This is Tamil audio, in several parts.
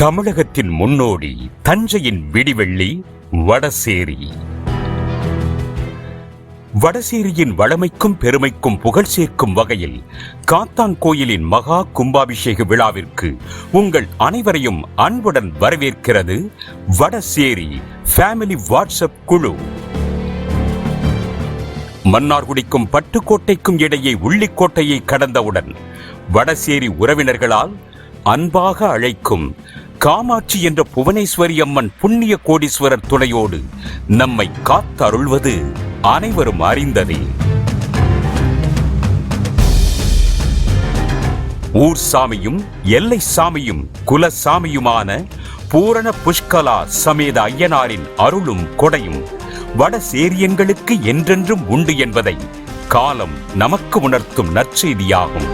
தமிழகத்தின் முன்னோடி தஞ்சையின் விடிவெள்ளி வடசேரி. வடசேரியின் வளமைக்கும் பெருமைக்கும் புகழ் சேர்க்கும் வகையில் காத்தான் கோயிலின் மகா கும்பாபிஷேக விழாவிற்கு உங்கள் அனைவரையும் அன்புடன் வரவேற்கிறது வடசேரி ஃபேமிலி வாட்ஸ்அப் குழு. மன்னார்குடிக்கும் பட்டுக்கோட்டைக்கும் இடையே உள்ளிக்கோட்டையை கடந்தவுடன் வடசேரி உறவினர்களால் அன்பாக அழைக்கும் காமாட்சி என்ற புவனேஸ்வரி அம்மன் புண்ணிய கோடீஸ்வரர் துணையோடு நம்மை காத்தருள்வது அனைவரும் அறிந்ததே. ஊர் சாமியும் எல்லை சாமியும் குலசாமியுமான பூரண புஷ்கலா சமேத ஐயனாரின் அருளும் கொடையும் வடசேரியன்களுக்கு என்றென்றும் உண்டு என்பதை காலம் நமக்கு உணர்த்தும் நற்செய்தியாகும்.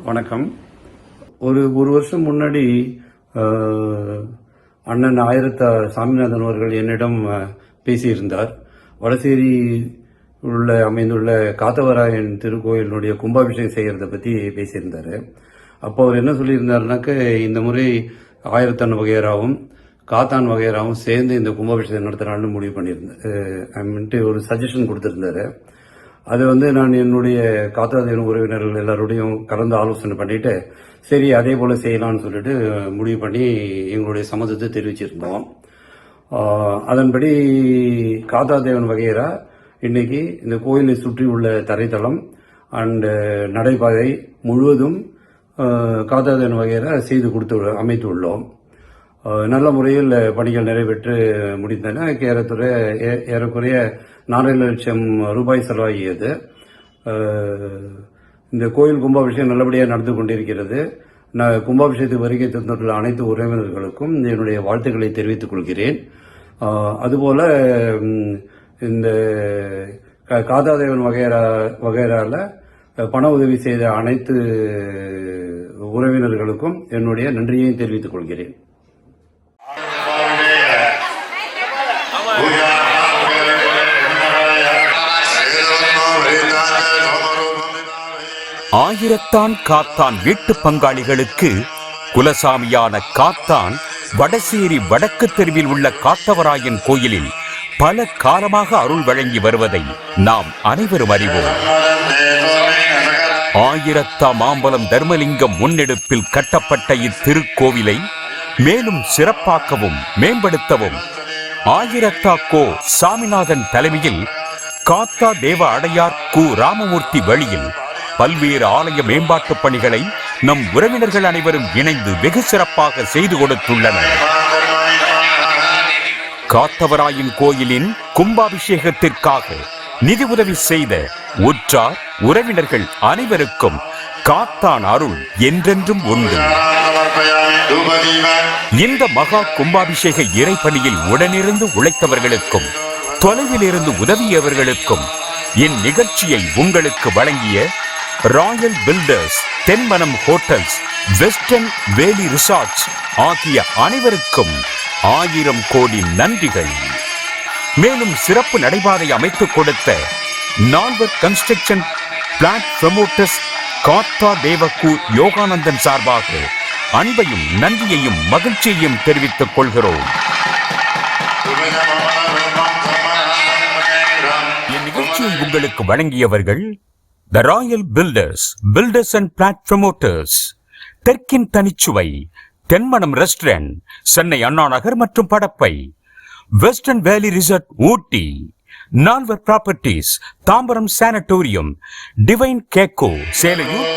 வணக்கம். ஒரு வருஷம் முன்னாடி அண்ணன் ஆயிரத்த சாமிநாதன் அவர்கள் என்னிடம் பேசியிருந்தார். வடசேரி அமைந்துள்ள காத்தவராயன் திருக்கோயிலுடைய கும்பாபிஷேகம் செய்கிறத பற்றி பேசியிருந்தார். அப்போ அவர் என்ன சொல்லியிருந்தாருனாக்க, இந்த முறை ஆயிரத்தன் வகையராகவும் காத்தான் வகையராகவும் சேர்ந்து இந்த கும்பாபிஷேகம் நடத்துகிறான்னு முடிவு பண்ணியிருந்தேன். ஒரு சஜஷன் கொடுத்துருந்தாரு. அது நான் என்னுடைய காத்தாதேவன் உறவினர்கள் எல்லாரோடையும் கலந்து ஆலோசனை பண்ணிட்டு, சரி அதே போல செய்யலாம்னு சொல்லிட்டு முடிவு பண்ணி எங்களுடைய சம்மதத்தை தெரிவிச்சிருந்தோம். அதன்படி காத்தாதேவன் வகையரா இன்னைக்கு இந்த கோயிலை சுற்றி உள்ள தரைத்தளம் அண்ட் நடைபாதை முழுவதும் காத்தாதேவன் வகையரா செய்து அமைத்து உள்ளோம். நல்ல முறையில் பணிகள் நிறைவேற்று முடிந்தன. ஏறக்குறைய 4 லட்சம் ரூபாய் செலவாகியது. இந்த கோயில் கும்பாபிஷேகம் நல்லபடியாக நடந்து கொண்டிருக்கிறது. நான் கும்பாபிஷேகத்துக்கு வருகை தந்துள்ள அனைத்து உறவினர்களுக்கும் என்னுடைய வாழ்த்துக்களை தெரிவித்துக் கொள்கிறேன். அதுபோல இந்த காத்தாதேவன் வகையரால பண உதவி செய்த அனைத்து உறவினர்களுக்கும் என்னுடைய நன்றியை தெரிவித்துக் கொள்கிறேன். ஆயிரத்தான் காத்தான் வீட்டு பங்காளிகளுக்கு குலசாமியான காத்தான் வடசேரி வடக்கு தெருவில் உள்ள காத்தவராயன் கோயிலில் பல காலமாக அருள் வழங்கி வருவதை நாம் அனைவரும் அறிவோம். ஆயிரத்தாம் ஆம்பலம் தர்மலிங்கம் முன்னெடுப்பில் கட்டப்பட்ட இத்திருக்கோவிலை மேலும் சிறப்பாக்கவும் மேம்படுத்தவும் ஆயிரத்தா கோ சாமிநாதன் தலைமையில் காத்தா தேவ அடையார் கு ராமமூர்த்தி வழியில் பல்வேறு ஆலய மேம்பாட்டு பணிகளை நம் உறவினர்கள் அனைவரும் இணைந்து வெகு சிறப்பாக செய்து கொடுத்துள்ளனர். காத்தவராயன் கோயிலின் கும்பாபிஷேகத்திற்காக நிதி உதவி செய்த உற்றார் உறவினர்கள் அனைவருக்கும் காத்தான் அருள் என்றென்றும் உண்டு. இந்த மகா கும்பாபிஷேக இறைப்பணியில் உடனிருந்து உழைத்தவர்களுக்கும் தொலைவில் இருந்து உதவியவர்களுக்கும் இந்நிகழ்ச்சியை உங்களுக்கு வழங்கிய ராயல் பில்டர்ஸ், தென்மனம் ஹோட்டல்ஸ், வெஸ்டர்ன் வேலி ரிசார்ட்ஸ் ஆகிய அனைவருக்கும் 1000 கோடி நன்றிகள். மேலும் சிறப்பு நடைபாதை அமைத்துக் கொடுத்த நால்வர் கன்ஸ்ட்ரக்ஷன் பிளாட் ப்ரமோட்டர்ஸ் காத்தா தேவகு யோகானந்தன் சார்பாக அன்பையும் நன்றியையும் மகிழ்ச்சியையும் தெரிவித்துக் கொள்கிறோம். இந்நிகழ்ச்சியை உங்களுக்கு வழங்கியவர்கள் The Royal Builders, Builders and Plat Promoters, தெற்கின் தனிச்சுவை, தென்மனம் ரெஸ்டாரண்ட், சென்னை அண்ணா நகர் மற்றும் Padappai, western valley resort Ooty, Nalvar properties, Tambaram sanatorium, divine கேக்கோ, சேலையூர்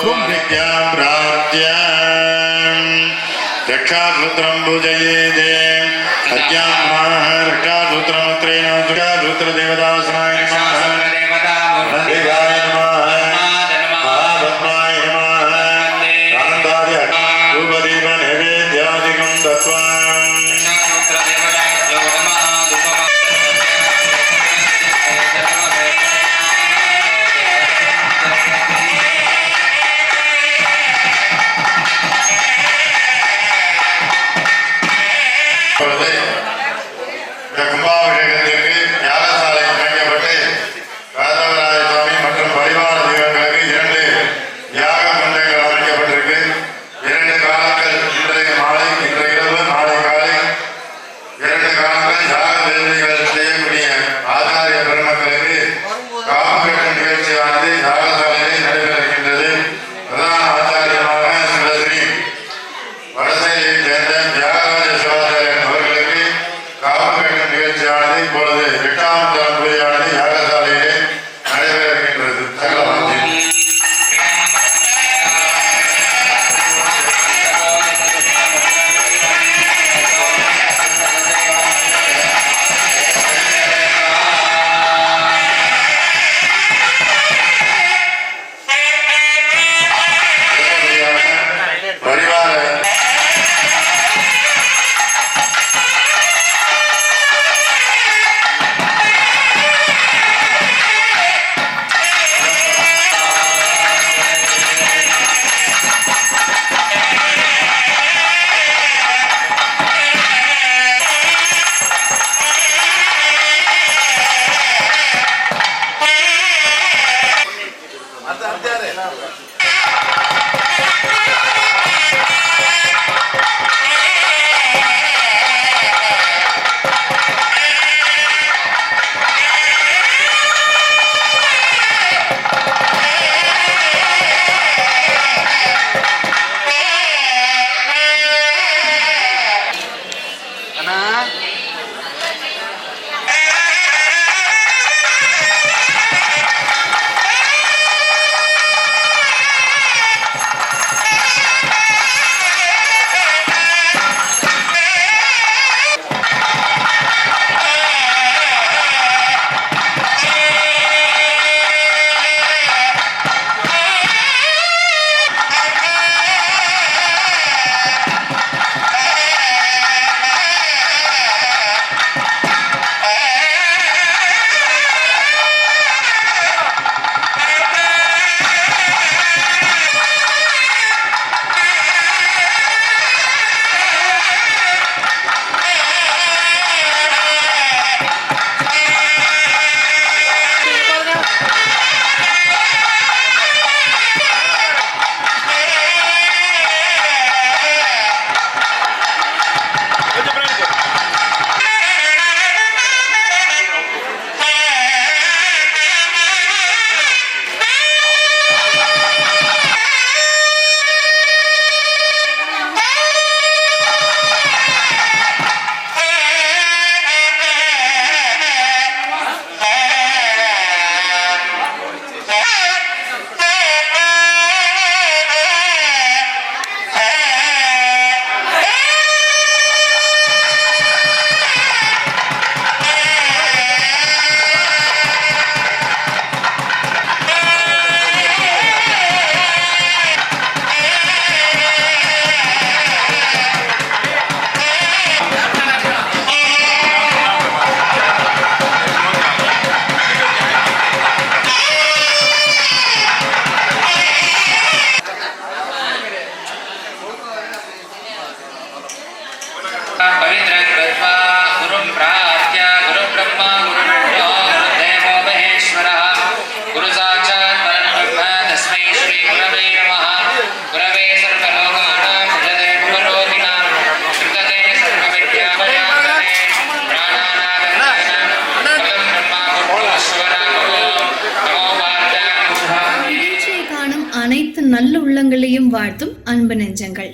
வாழ்த்தும் அன்பு நெஞ்சங்கள்.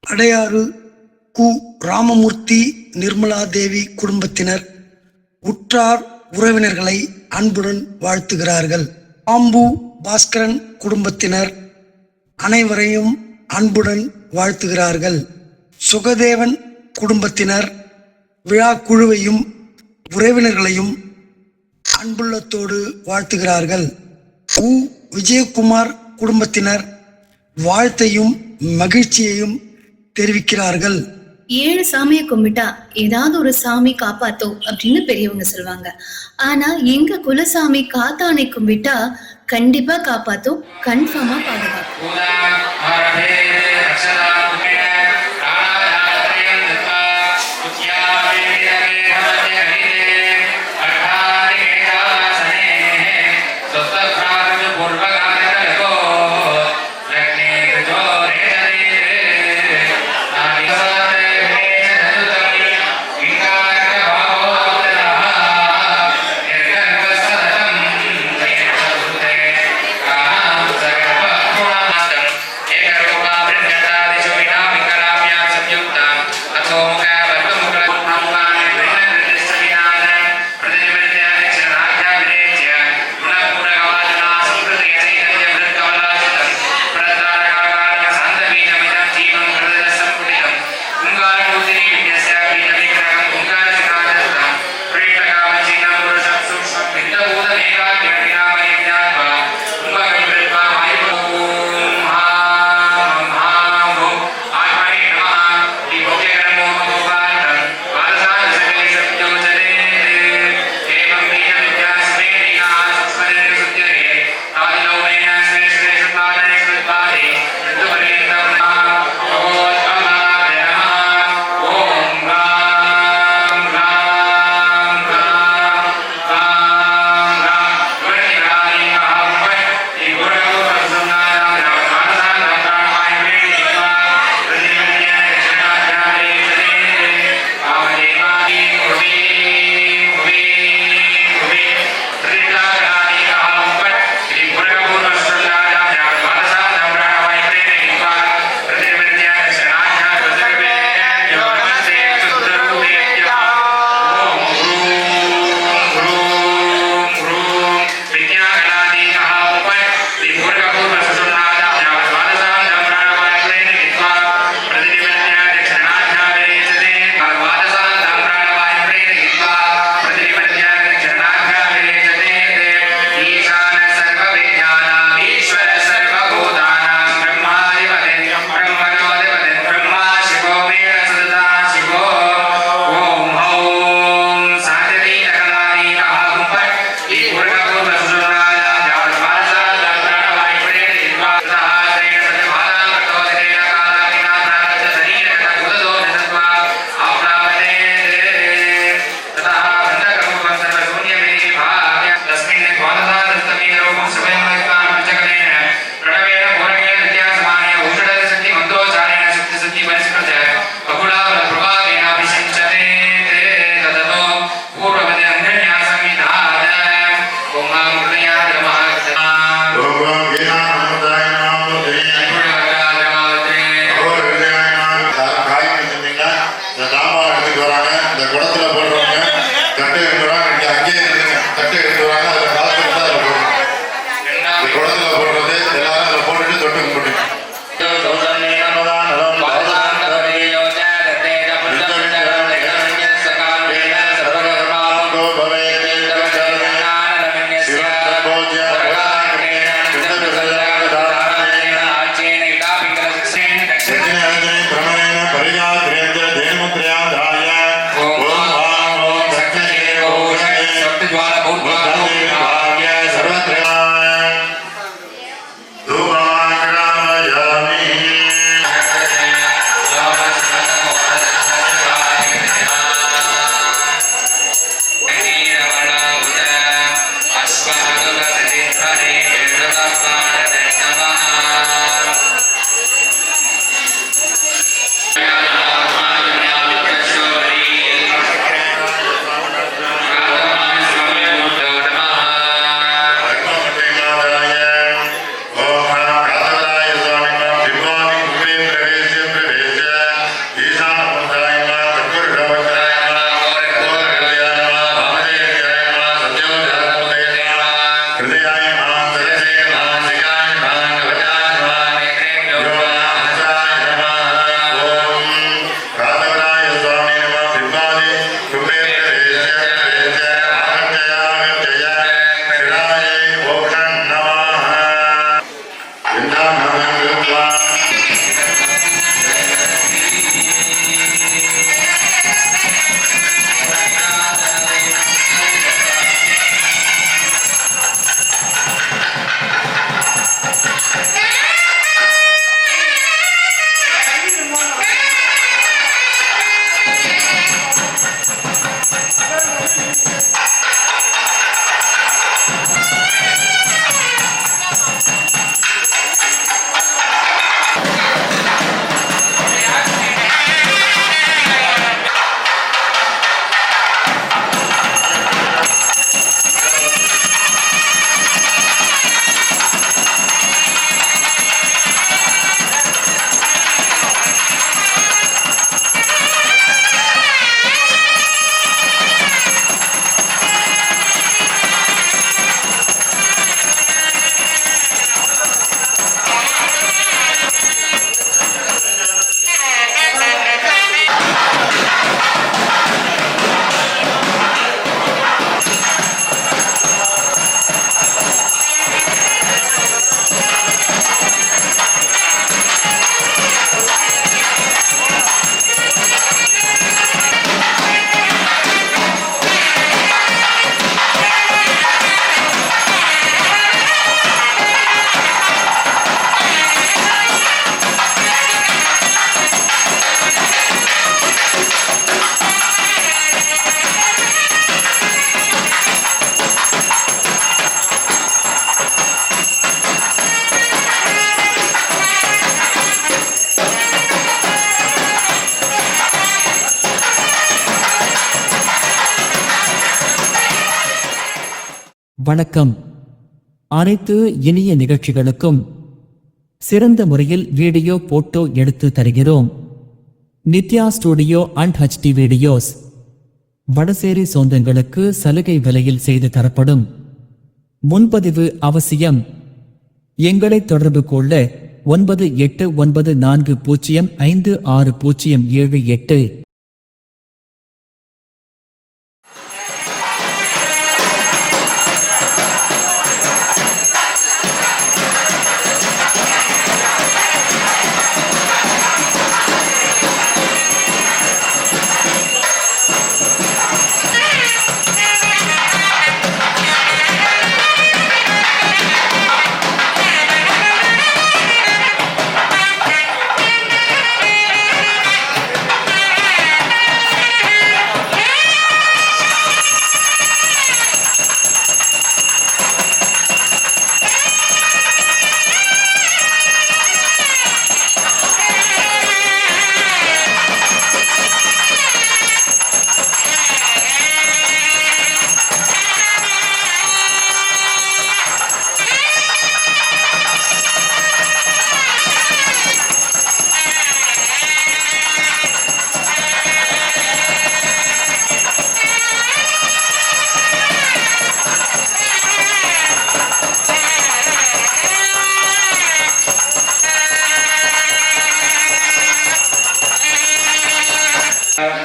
அடையாறு கு. ராமமூர்த்தி நிர்மலா தேவி குடும்பத்தினர் உற்றார் உறவினர்களை அன்புடன் வாழ்த்துகிறார்கள். பாம்பு பாஸ்கரன் குடும்பத்தினர் அனைவரையும் அன்புடன் வாழ்த்துகிறார்கள். சுகதேவன் குடும்பத்தினர் விழா குழுவையும் உறவினர்களையும் அன்புள்ளத்தோடு வாழ்த்துகிறார்கள். உ. விஜயகுமார் குடும்பத்தினர் வாழ்த்தையும் மகிழ்ச்சியையும் தெரிவிக்கிறார்கள். 7 சாமியை கும்பிட்டா ஏதாவது ஒரு சாமி காப்பாத்தோ அப்படின்னு பெரியவங்க சொல்லுவாங்க. ஆனா எங்க குலசாமி காத்தானை கும்பிட்டா கண்டிப்பா காப்பாத்தும், கன்ஃபார்மா பாதுகாக்கும். வணக்கம். அனைத்து இனிய நிகழ்ச்சிகளுக்கும் சிறந்த முறையில் வீடியோ போட்டோ எடுத்து தருகிறோம். Nithya studio and HD videos. Vadasery சொந்தங்களுக்கு சலுகை விலையில் செய்து தரப்படும். முன்பதிவு அவசியம். எங்களை தொடர்பு கொள்ள 9894056078.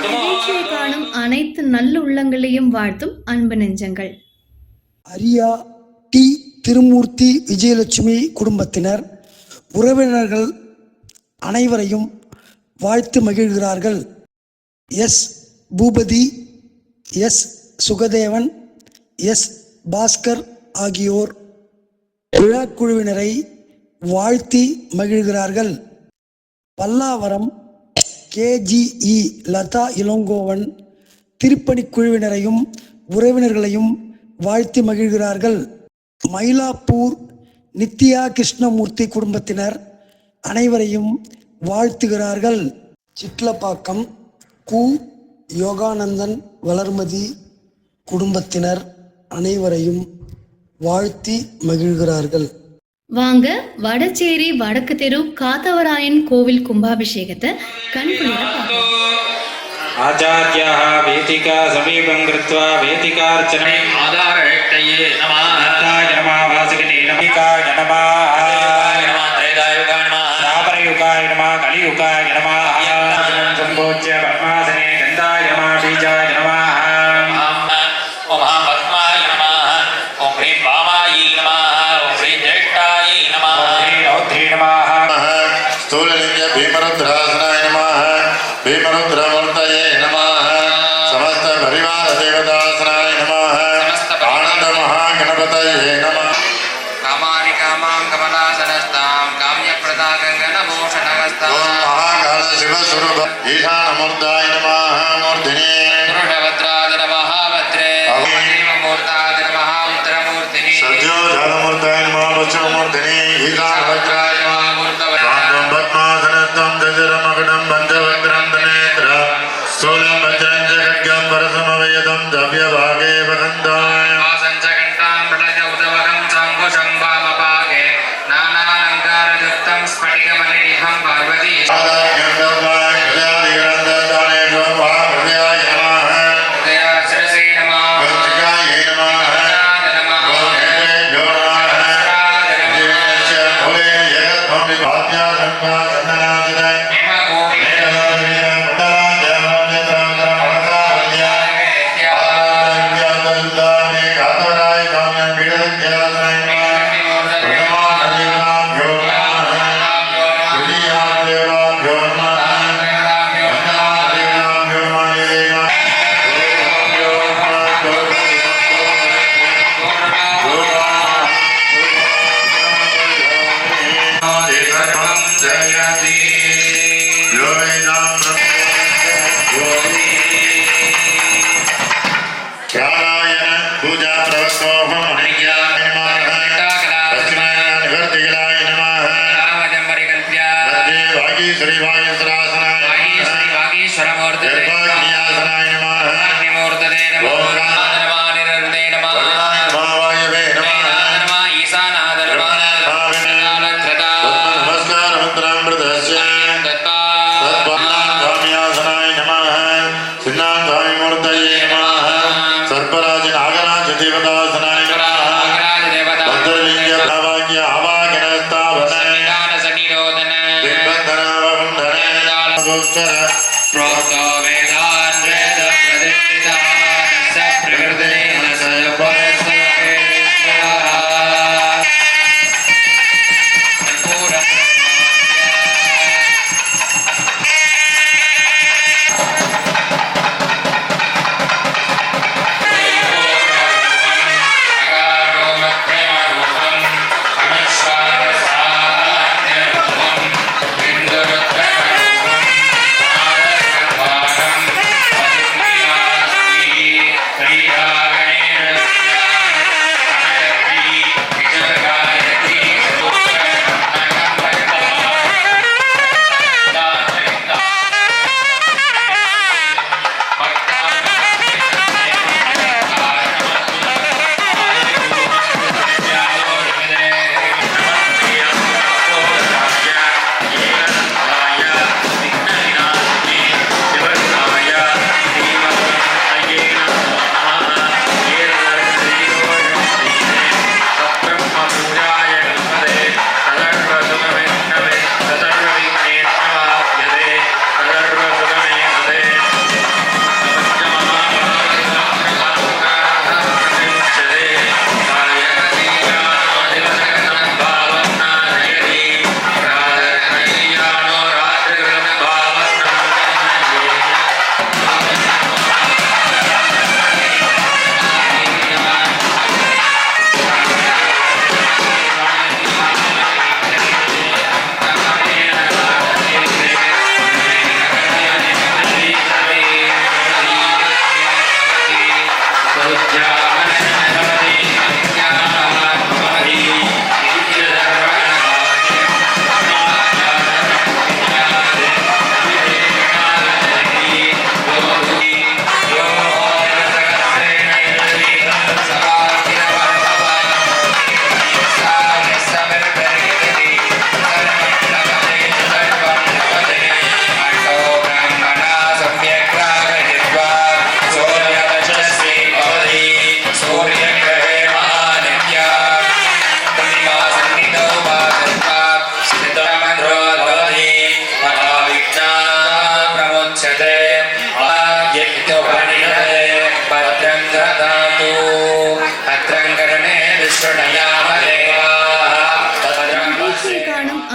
நிகழ்ச்சியை காணும் அனைத்து நல்ல உள்ளங்களையும் வாழ்த்தும் அன்பு நெஞ்சங்கள். அரியா டி திருமூர்த்தி விஜயலட்சுமி குடும்பத்தினர் உறவினர்கள் அனைவரையும் வாழ்த்து மகிழ்கிறார்கள். S Bhoopathi, S Sukadevan, S Bhaskar ஆகியோர் விழாக்குழுவினரை வாழ்த்தி மகிழ்கிறார்கள். பல்லாவரம் KGE லதா இளங்கோவன் திருப்பணி குழுவினரையும் உறவினர்களையும் வாழ்த்தி மகிழ்கிறார்கள். மயிலாப்பூர் நித்யா கிருஷ்ணமூர்த்தி குடும்பத்தினர் அனைவரையும் வாழ்த்துகிறார்கள். சிட்லப்பாக்கம் கு யோகானந்தன் வளர்மதி குடும்பத்தினர் அனைவரையும் வாழ்த்தி மகிழ்கிறார்கள். வாங்க, வடச்சேரி வடக்கு தெரு காத்தவராயன் கோவில் கும்பாபிஷேகத்தை கண்குளிர பார்க்கலாம். आचार्याः वेदिका समीपं कृत्वा वेदिकार्चने आधारहट्टये नमः नित्याय नमः वासुकिने नमिकाय नमः त्रेधायुगाय नमः द्वापरयुगाय नमः कलियुगाय नमः सम्पूज्य पद्मासने गन्धाय नमः बीजाय नमः ओम पद्माय नमः ओम ह्रीं वामायै नमः ओम ह्रीं ज्येष्ठायै नमः ओम ह्रीं रौद्रे नमः स्थूललिंग भीमरुद्रासनाय नमः भीमरुद्रमूर्तये नमः समस्त परिवार देवतासनाय नमः आनंद महागणपतये नमः कामानि कामां कमलासनस्तां काम्यप्रदा गङ्गनभूषणहस्तां ओम महाकाल शिव स्वरूप ईशानमूर्ताय नमः मूर्तिने पुरुषभद्रादर महाभद्रे देवमूर्तादर महाउत्तरमूर्तिनि सद्यो जलमूर्ताय नमः वचमूर्तिने ईशानभद्राय नमः मूर्तवत्तां पद्मासनस्थं दशरमगणं बन्धवक्त्रं दनेत्र स्थूलं वज्रं जगद्गं वरसमवेदं दव्यभागे वगन्धाय वासञ्चकण्ठां प्रलयौतवकं चाङ्कुशं वामपागे नानालङ्कारयुक्तं स्फटिकमणिनिभं पार्वती दयाश्रसे नमः पूजा प्रवस्तोहम निवर्तिगलाय नमः वागीश्वरी वागीश्वरासनाय गर्भाग्नियासनाय नमः ओम नमः वायवे प्रोक्तो वेदान् वेद प्रतिष्ठितान् स प्रकृतेन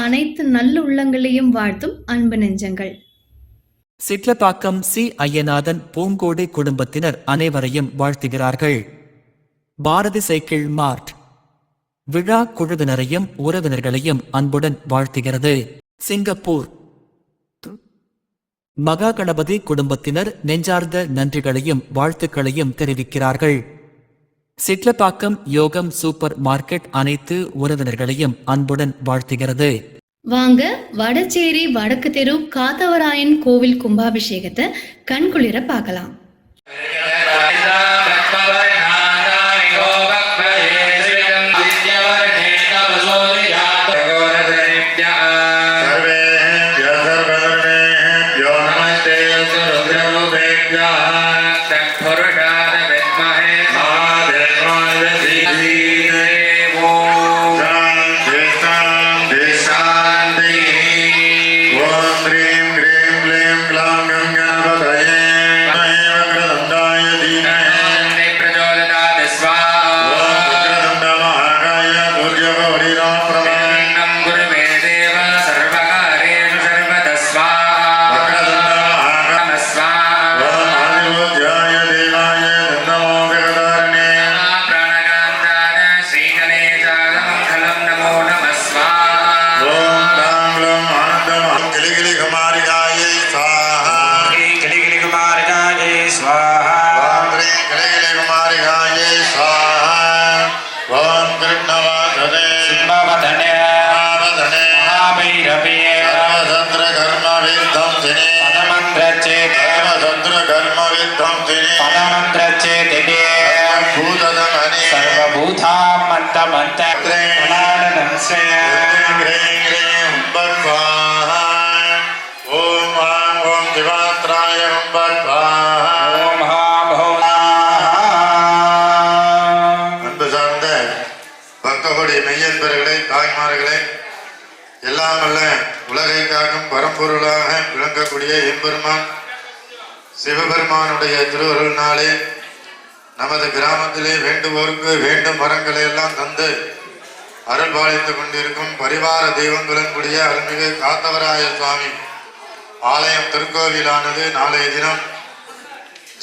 அனைத்து நல்லுள்ளங்களையும் வாழ்த்தும் அன்பு நெஞ்சங்கள். சிட்லப்பாக்கம் சி. ஐயநாதன் பூங்கோடு குடும்பத்தினர் அனைவரையும் வாழ்த்துகிறார்கள். பாரதி சைக்கிள் மார்ட் விழா குழுவினரையும் உறவினர்களையும் அன்புடன் வாழ்த்துகிறது. சிங்கப்பூர் மகா கணபதி குடும்பத்தினர் நெஞ்சார்ந்த நன்றிகளையும் வாழ்த்துக்களையும் தெரிவிக்கிறார்கள். சிட்லப்பாக்கம் யோகம் சூப்பர் மார்க்கெட் அனைத்து உறவினர்களையும் அன்புடன் வாழ்த்துகிறது. வாங்க, வடச்சேரி வடக்கு தெரு காத்தவராயன் கோவில் கும்பாபிஷேகத்தை கண்குளிர பார்க்கலாம். மெய்யன்பர்களே, தாய்மார்களே, எல்லாம் அல்ல உலகை காக்கும் பரம்பொருள் பரம்பொருளாக விளங்கக்கூடிய எம்பெருமான் சிவபெருமானுடைய திருவருளினாலே நமது கிராமத்திலே வேண்டுவோருக்கு வேண்டும் வரங்களை எல்லாம் தந்து அருள் பாலித்துக் கொண்டிருக்கும் பரிவார தெய்வங்களுடன் கூடிய அருள்மிகு காத்தவராய சுவாமி ஆலயம் திருக்கோவிலானது நாளைய தினம்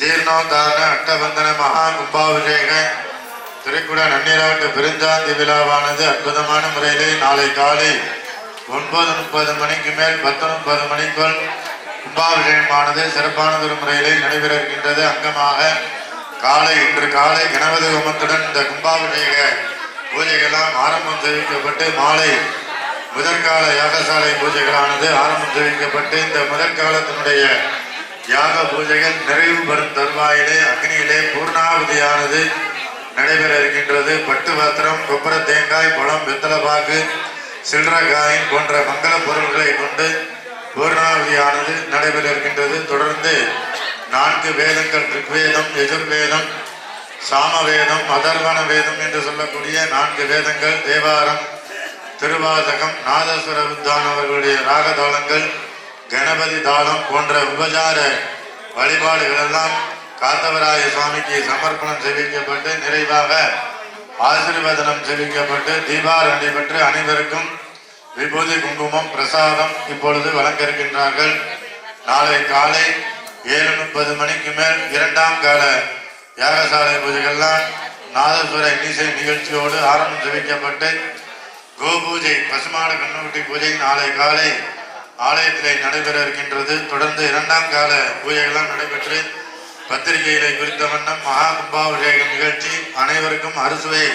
ஜீர்ணோத்தாரண அட்டபந்தன மகா கும்பாபிஷேக திரைக்குட நன்னீராட்டு பெருஞ்சாந்தி விழாவானது அற்புதமான முறையிலே நாளை காலை 9:30 மணிக்கு மேல் 10:30 மணிக்குள் கும்பாபிஷேகமானது சிறப்பானதொரு முறையிலே நடைபெற இருக்கின்றது. அங்கமாக இன்று காலை கணபதி ஹோமத்துடன் இந்த கும்பாபிஷேக பூஜைகள்லாம் ஆரம்பம் தெரிவிக்கப்பட்டு மாலை முதற்கால யாகசாலை பூஜைகளானது ஆரம்பம் தெரிவிக்கப்பட்டு இந்த முதற்காலத்தினுடைய யாக பூஜைகள் நிறைவு பெறும் தருவாயிலே அக்னியிலே பூர்ணாவதியானது நடைபெற இருக்கின்றது. பட்டு பாத்திரம், கொப்பர தேங்காய், பழம், வெத்தலைப்பாக்கு, சில்லறகாயின் போன்ற மங்கள பொருள்களை கொண்டு பூர்ணாவதியானது நடைபெற இருக்கின்றது. தொடர்ந்து 4 வேதங்கள் ரிக்வேதம், எஜுர்வேதம், சாமவேதம், அதர்வண வேதம் என்று சொல்லக்கூடிய 4 வேதங்கள், தேவாரம், திருவாசகம், நாதஸ்வர வித்வான் அவர்களுடைய ராகதாளங்கள், கணபதி தாளம் போன்ற உபசார வழிபாடுகள் எல்லாம் காத்தவராய சுவாமிக்கு சமர்ப்பணம் செய்விக்கப்பட்டு நிறைவாக ஆசீர்வாதனம் செய்விக்கப்பட்டு தீபாரண்டி பெற்று அனைவருக்கும் விபூதி குங்குமம் பிரசாதம் இப்பொழுது வழங்க இருக்கின்றார்கள். நாளை காலை 7:30 மணிக்கு மேல் 2ஆம் கால யாகசாலை பூஜைகள்லாம் நாதஸ்வர இன்னிசை நிகழ்ச்சியோடு ஆரம்பம் செய்விக்கப்பட்டு கோபூஜை பசுமாடு கண்ணுக்குட்டி பூஜை நாளை காலை ஆலயத்திலே நடைபெற இருக்கின்றது. தொடர்ந்து 2ஆம் கால பூஜைகள்லாம் நடைபெற்று பத்திரிகையிலே குறித்த வண்ணம் மகா கும்பாபிஷேகம் நிகழ்ச்சி அனைவருக்கும் அறுசுவை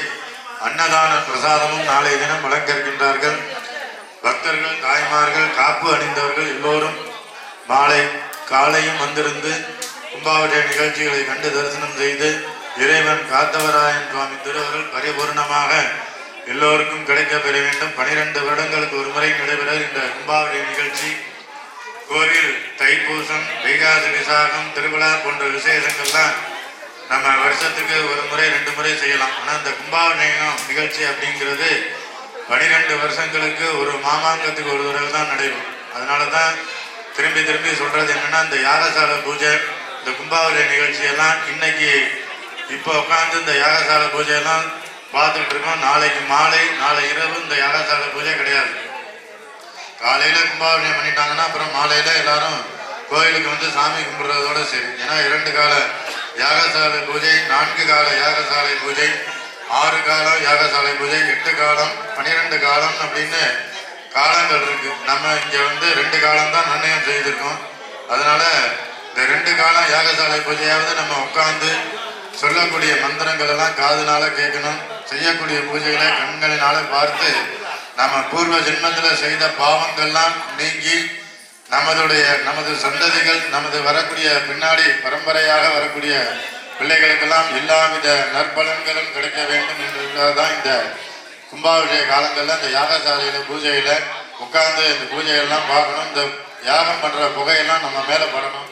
அன்னதான பிரசாதமும் நாளைய தினம் வழங்க இருக்கின்றார்கள். பக்தர்கள், தாய்மார்கள், காப்பு அணிந்தவர்கள் எல்லோரும் மாலை காலையும் வந்திருந்து கும்பாபிஷேக நிகழ்ச்சிகளை கண்டு தரிசனம் செய்து இறைவன் காத்தவராயன் சுவாமி திருவருள் பரிபூர்ணமாக எல்லோருக்கும் கிடைக்க பெற வேண்டும். 12 வருடங்களுக்கு ஒரு முறை நடைபெற இந்த கும்பாபிஷேக நிகழ்ச்சி கோவில் தைப்பூசம், வைகாசி விசாகம், திருவிழா போன்ற விசேஷங்கள்லாம் நம்ம வருஷத்துக்கு ஒரு முறை 2 முறை செய்யலாம். ஆனால் இந்த கும்பாபிஷேகம் நிகழ்ச்சி அப்படிங்கிறது 12 வருஷங்களுக்கு ஒரு மாமாங்கத்துக்கு ஒரு தடவை தான் நடைபெறும். அதனால தான் திரும்பி சொல்றது என்னன்னா, இந்த யாகசாலை பூஜை, இந்த கும்பாபிஷேக நிகழ்ச்சியெல்லாம் இன்னைக்கு இப்போ உட்காந்து இந்த யாகசாலை பூஜையெல்லாம் பார்த்துக்கிட்டு இருக்கோம். நாளைக்கு மாலை, நாளை இரவு இந்த யாகசாலை பூஜை கிடையாது. காலையில கும்பாபிஷேகம் பண்ணிட்டாங்கன்னா அப்புறம் மாலையில எல்லாரும் கோயிலுக்கு வந்து சாமி கும்பிடுறதோட சரி. ஏன்னா 2 கால யாகசாலை பூஜை, 4 கால யாகசாலை பூஜை, 6 காலம் யாகசாலை பூஜை, 8 காலம், 12 காலம் அப்படின்னு காலங்கள் இருக்கு. நம்ம இங்க வந்து 2 காலம் தான் நிர்ணயம் செய்திருக்கோம். அதனால இந்த 2 காலம் யாகசாலை பூஜையாவது நம்ம உட்கார்ந்து சொல்லக்கூடிய மந்திரங்கள் எல்லாம் காதுனால கேட்கணும். செய்யக்கூடிய பூஜைகளை கண்களினால பார்த்து நம்ம பூர்வ ஜென்மத்தில் செய்த பாவங்கள்லாம் நீங்கி நமது சந்ததிகள், நமது வரக்கூடிய பின்னாடி பரம்பரையாக வரக்கூடிய பிள்ளைகளுக்கெல்லாம் எல்லாவித நற்பலன்களும் கிடைக்க வேண்டும் என்றுதான் இந்த கும்பாபிஷேக காலங்களில் இந்த யாகசாலையில பூஜையில உட்கார்ந்து இந்த பூஜைகள்லாம் பார்க்கணும். இந்த யாகம் பண்ற புகையெல்லாம் நம்ம மேல படணும்,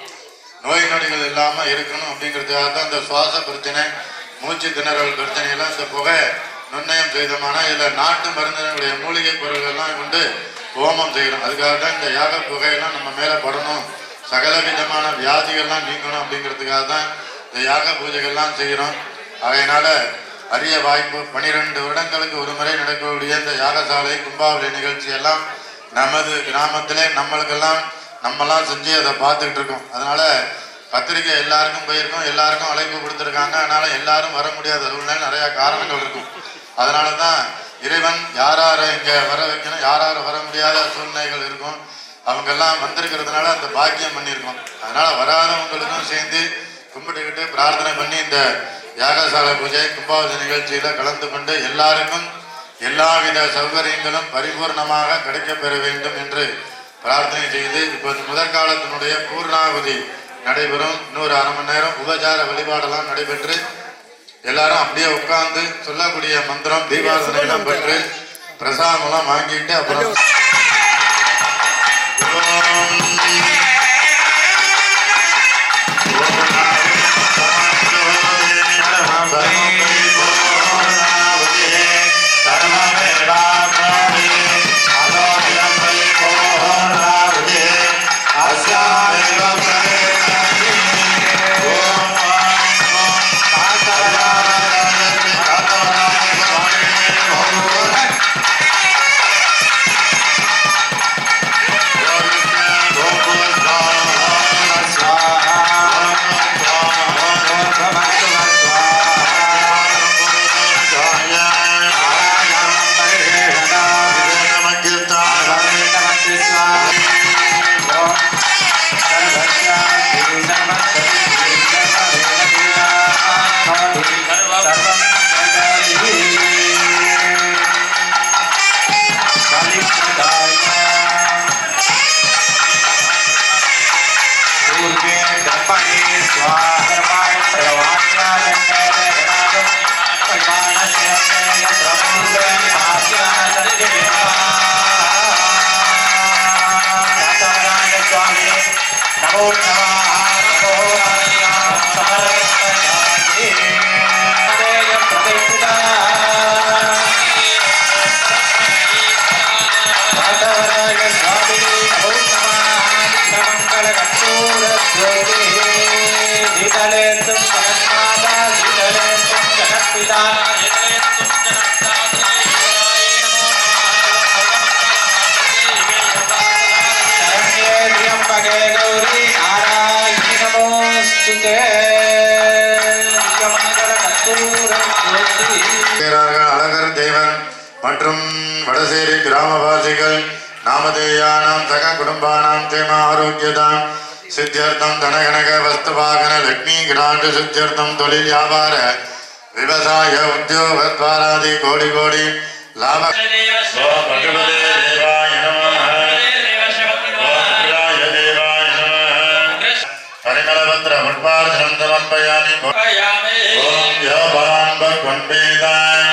நோய் நொடிகள் இல்லாம இருக்கணும் அப்படிங்கிறதுக்காக தான் இந்த சுவாச பிரச்சனை, மூச்சு திணறல் பிரச்சனையெல்லாம் இந்த புகை நிர்ணயம் செய்தோம்னா இதில் நாட்டு மருந்தினுடைய மூலிகை பொருள்கள்லாம் கொண்டு ஹோமம் செய்யணும். அதுக்காக தான் இந்த யாக புகையெல்லாம் நம்ம மேலே படணும், சகல விதமான வியாதிகள்லாம் நீங்கணும் அப்படிங்கிறதுக்காக தான் இந்த யாக பூஜைகள்லாம் செய்கிறோம். அதனால அரிய வாய்ப்பு. 12 வருடங்களுக்கு ஒரு முறை நடக்கக்கூடிய இந்த யாகசாலை கும்பாபிஷேக நிகழ்ச்சியெல்லாம் நமது கிராமத்திலே நம்மெல்லாம் செஞ்சு அதை பார்த்துக்கிட்டு இருக்கோம். அதனால பத்திரிகை எல்லாருக்கும் போயிருக்கோம், எல்லாருக்கும் அழைப்பு கொடுத்துருக்காங்க. அதனால எல்லாரும் வர முடியாத சூழ்நிலை நிறைய காரணங்கள் இருக்கும். அதனால தான் இறைவன் யாரை இங்கே வர வைக்கணும், யாரும் வர முடியாத சூழ்நிலைகள் இருக்கும். அவங்கெல்லாம் வந்திருக்கிறதுனால அந்த பாக்கியம் பண்ணியிருக்கோம். அதனால வராதவங்களுக்கும் சேர்ந்து கும்பிட்டுக்கிட்டு பிரார்த்தனை பண்ணி இந்த யாகசாலை பூஜை கும்பாபிஷேக நிகழ்ச்சியில கலந்து கொண்டு எல்லாருக்கும் எல்லாவித சௌகரியங்களும் பரிபூர்ணமாக கிடைக்க பெற வேண்டும் என்று பிரார்த்தனை செய்து இப்போ முதற்காலத்தினுடைய பூர்ணாகுதி நடைபெறும். இன்னொரு அரை மணி நேரம் உபச்சார வழிபாடெல்லாம் நடைபெற்று எல்லாரும் அப்படியே உட்கார்ந்து சொல்லக்கூடிய மந்திரம் தீபாரதனையெல்லாம் பெற்று பிரசாதமெல்லாம் வாங்கிட்டு அப்புறம் அழகர் தேவன் மற்றும் வடசேரி கிராமவாசிகள் நாமதேயானாம் சக குடும்பானாம் க்ஷேம ஆரோக்கியதாம் சித்தியர்த்தம் தனகனக வஸ்துவாகன லக்ஷ்மி கிராண்டு சித்தியர்த்தம் தொழில் வியாபார விவசாய உத்தியோகத்வாராதி கோடி கோடி லாப ஓம் பகவதே தேவாய நமः ஓம் விராய தேவாய நமः பரிமளபத்ர புஷ்பார்ச்சனம் சமர்ப்பயாமி ஓம் யோபான் பக்வன்பேதாய்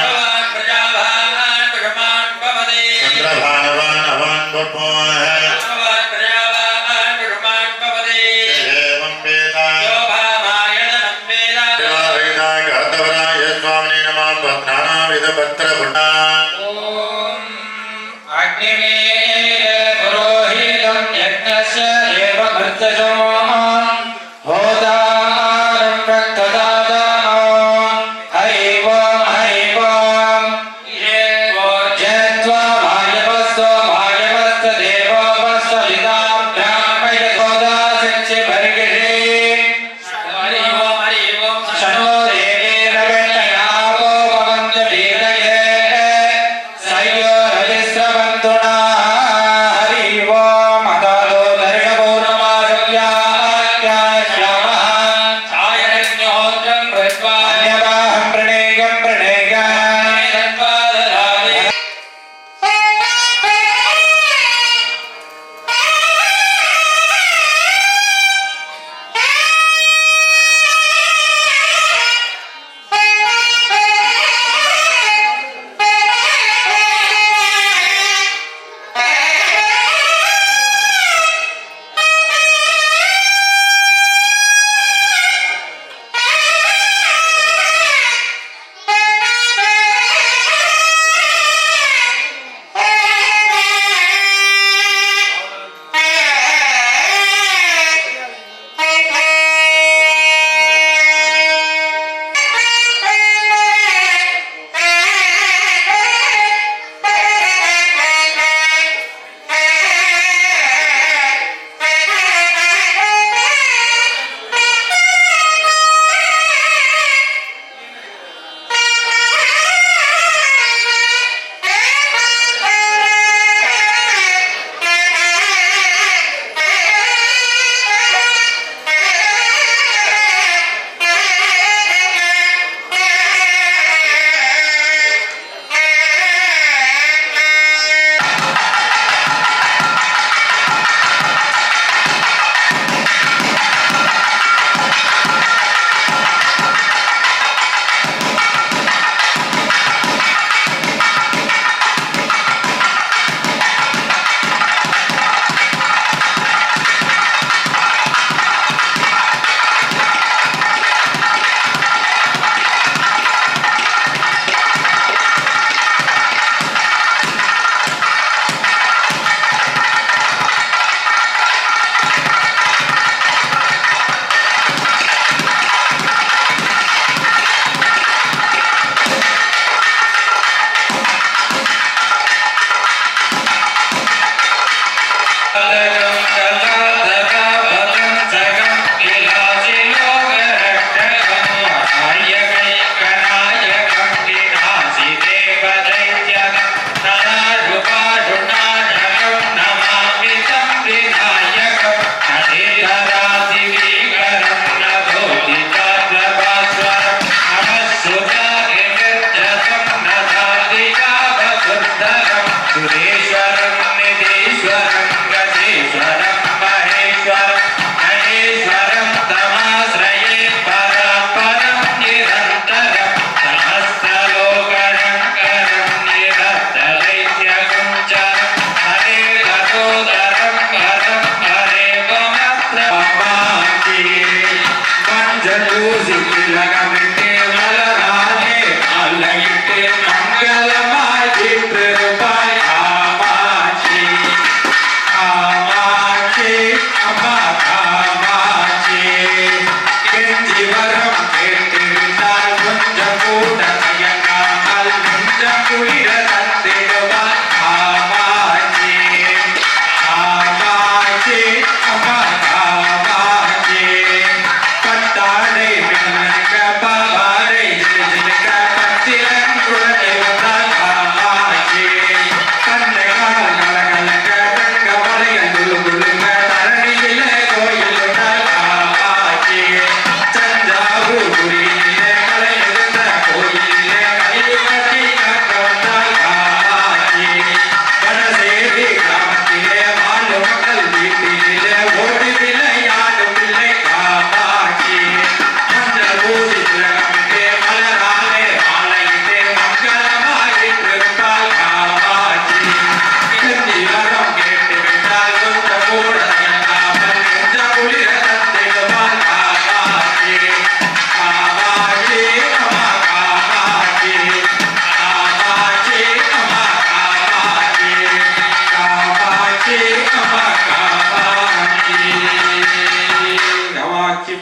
चंद्रभानवान अवान बपोह एवं वेदा वेदाय घातवराय स्वामिने नमः पत्रानाविद पत्र पुटा पुरोहितं यज्ञस्य देवभर्तजो होतारं रक्तदातानो हरिवं हरिवं जयत्वा भायवस्तो भायवस्त देवो वस्तविदा ब्राह्मणोदा सच्चे भर्गेषे हरिवं हरिवं शनो देवे रगणयावो भवन्त वेदये सयो रजिस्रवन्तुना हरिवं अतालो दर्शपूर्णमासव्या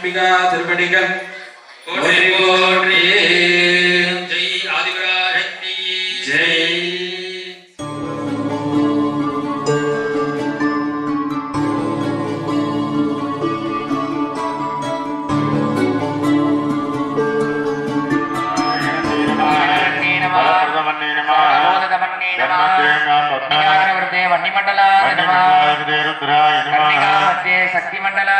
அம்பிகா திருப்படிகள் போற்றி போற்றி. ஜெய் ஆதிபராசக்தி ஜெய். சக்தி மண்டலா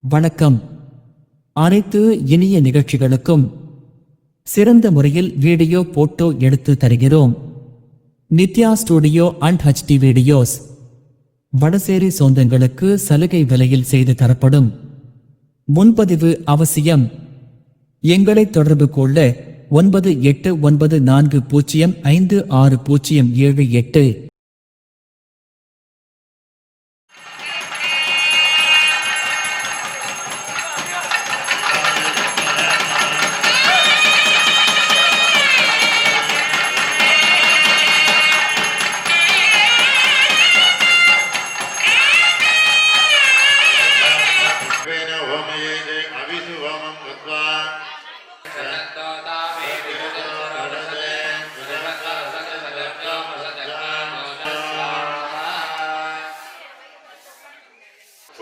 வணக்கம். அனைத்து இனிய நிகழ்ச்சிகளுக்கும் சிறந்த முறையில் வீடியோ போட்டோ எடுத்து தருகிறோம். Nithya studio and HD videos. Vadasery சொந்தங்களுக்கு சலுகை விலையில் செய்து தரப்படும். முன்பதிவு அவசியம். எங்களை தொடர்பு கொள்ள 9894056078.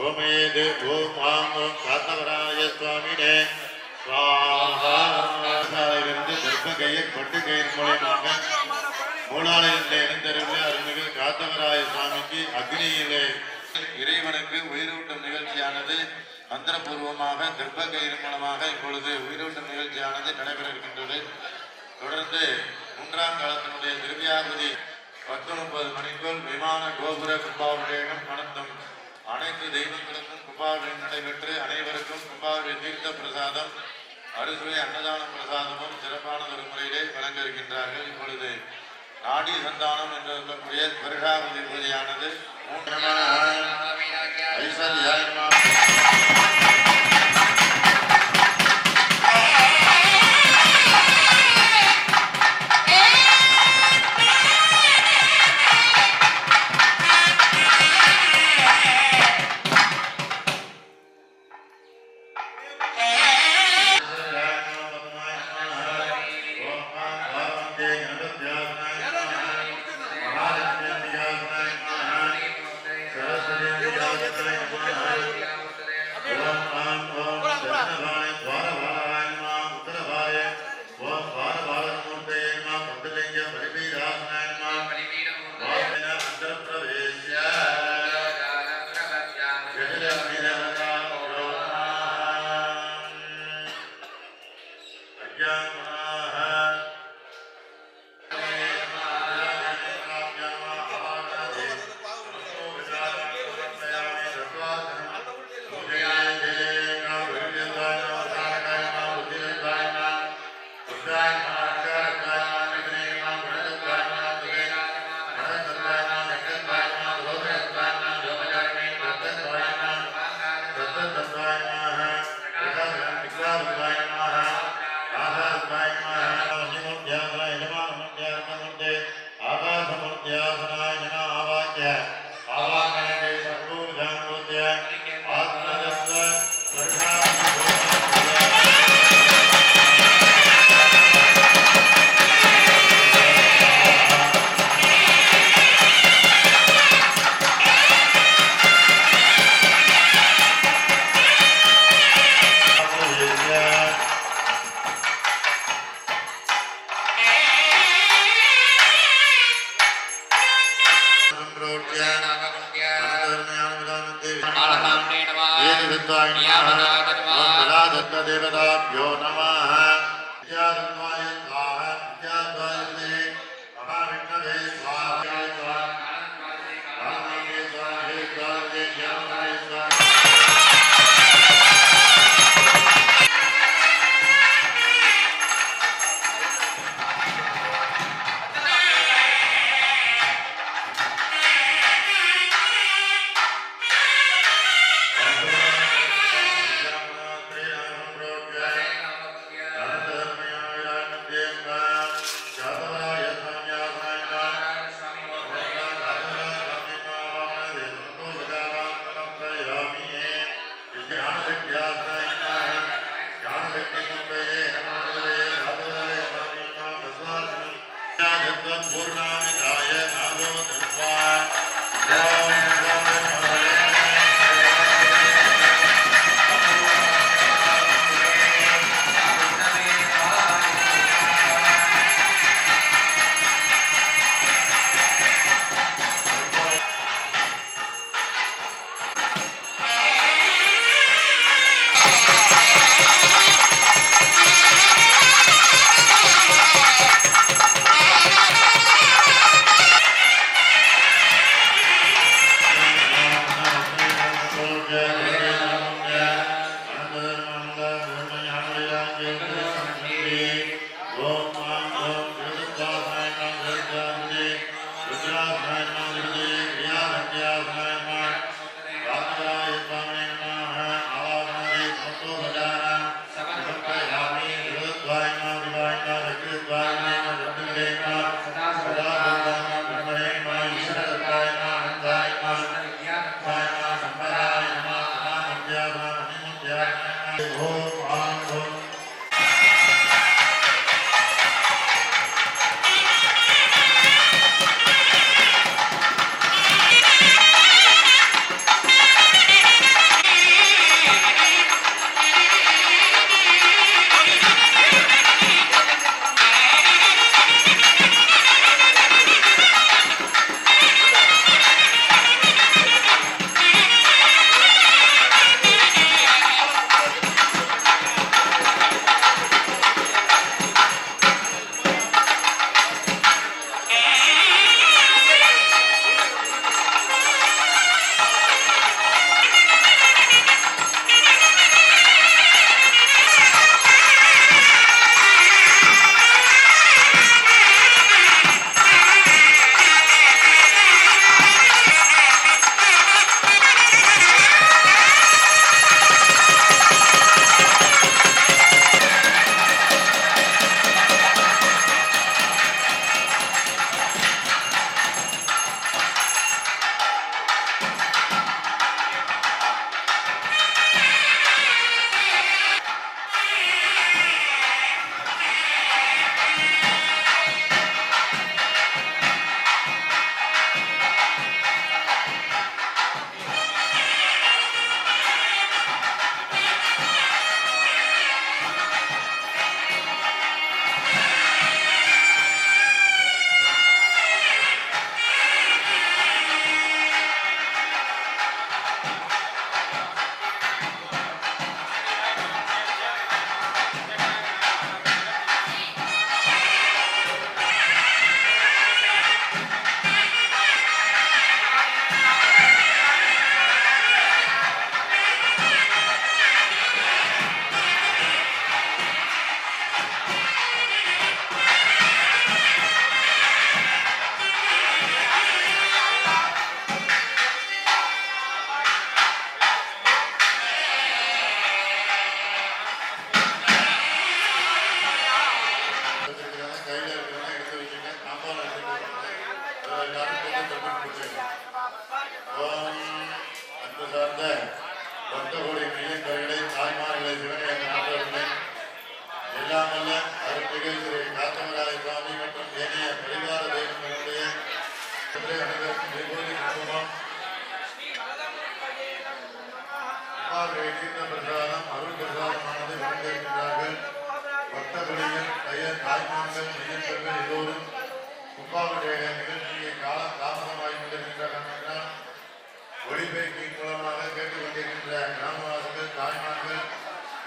ஓமேது ஓம் ஆம் ஓம் காத்தவராய சுவாமினே சுவாமிலிருந்து கர்ப்பகையில் பட்டு கயிறு மூலமாக மூலாலயத்தில் எழுந்தருள அருள்மிகு காத்தவராய சுவாமிக்கு அக்னியிலே இறைவனுக்கு உயிரூட்டும் நிகழ்ச்சியானது மந்திரபூர்வமாக கர்ப்பகயிறு மூலமாக இப்பொழுது உயிரூட்டும் நிகழ்ச்சியானது நடைபெற இருக்கின்றது. தொடர்ந்து 3ஆம் காலத்தினுடைய திருவியாபதி 10:30 மணிக்குள் விமான கோபுர கும்பாபிஷேகம் நடத்தும். அனைத்து தெய்வங்களுக்கும் கும்பாபிஷேகம் நடைபெற்று அனைவருக்கும் கும்பாபிஷேக தீர்த்த பிரசாதம் அறுசுவை அன்னதான பிரசாதமும் சிறப்பான ஒரு முறையிலே வழங்க இருக்கின்றார்கள். இப்பொழுது நாடி சந்தானம் என்று சொல்லக்கூடிய வருஷாவதி பூஜையானது ஓம் देवताभ्यो नमः विद्याद्वाय स्वाहा विद्याद्वाय महाविष्णवे स्वाहा रामाय स्वाहा ज्ञानाय स्वाहा पूर्णामिधाय नादो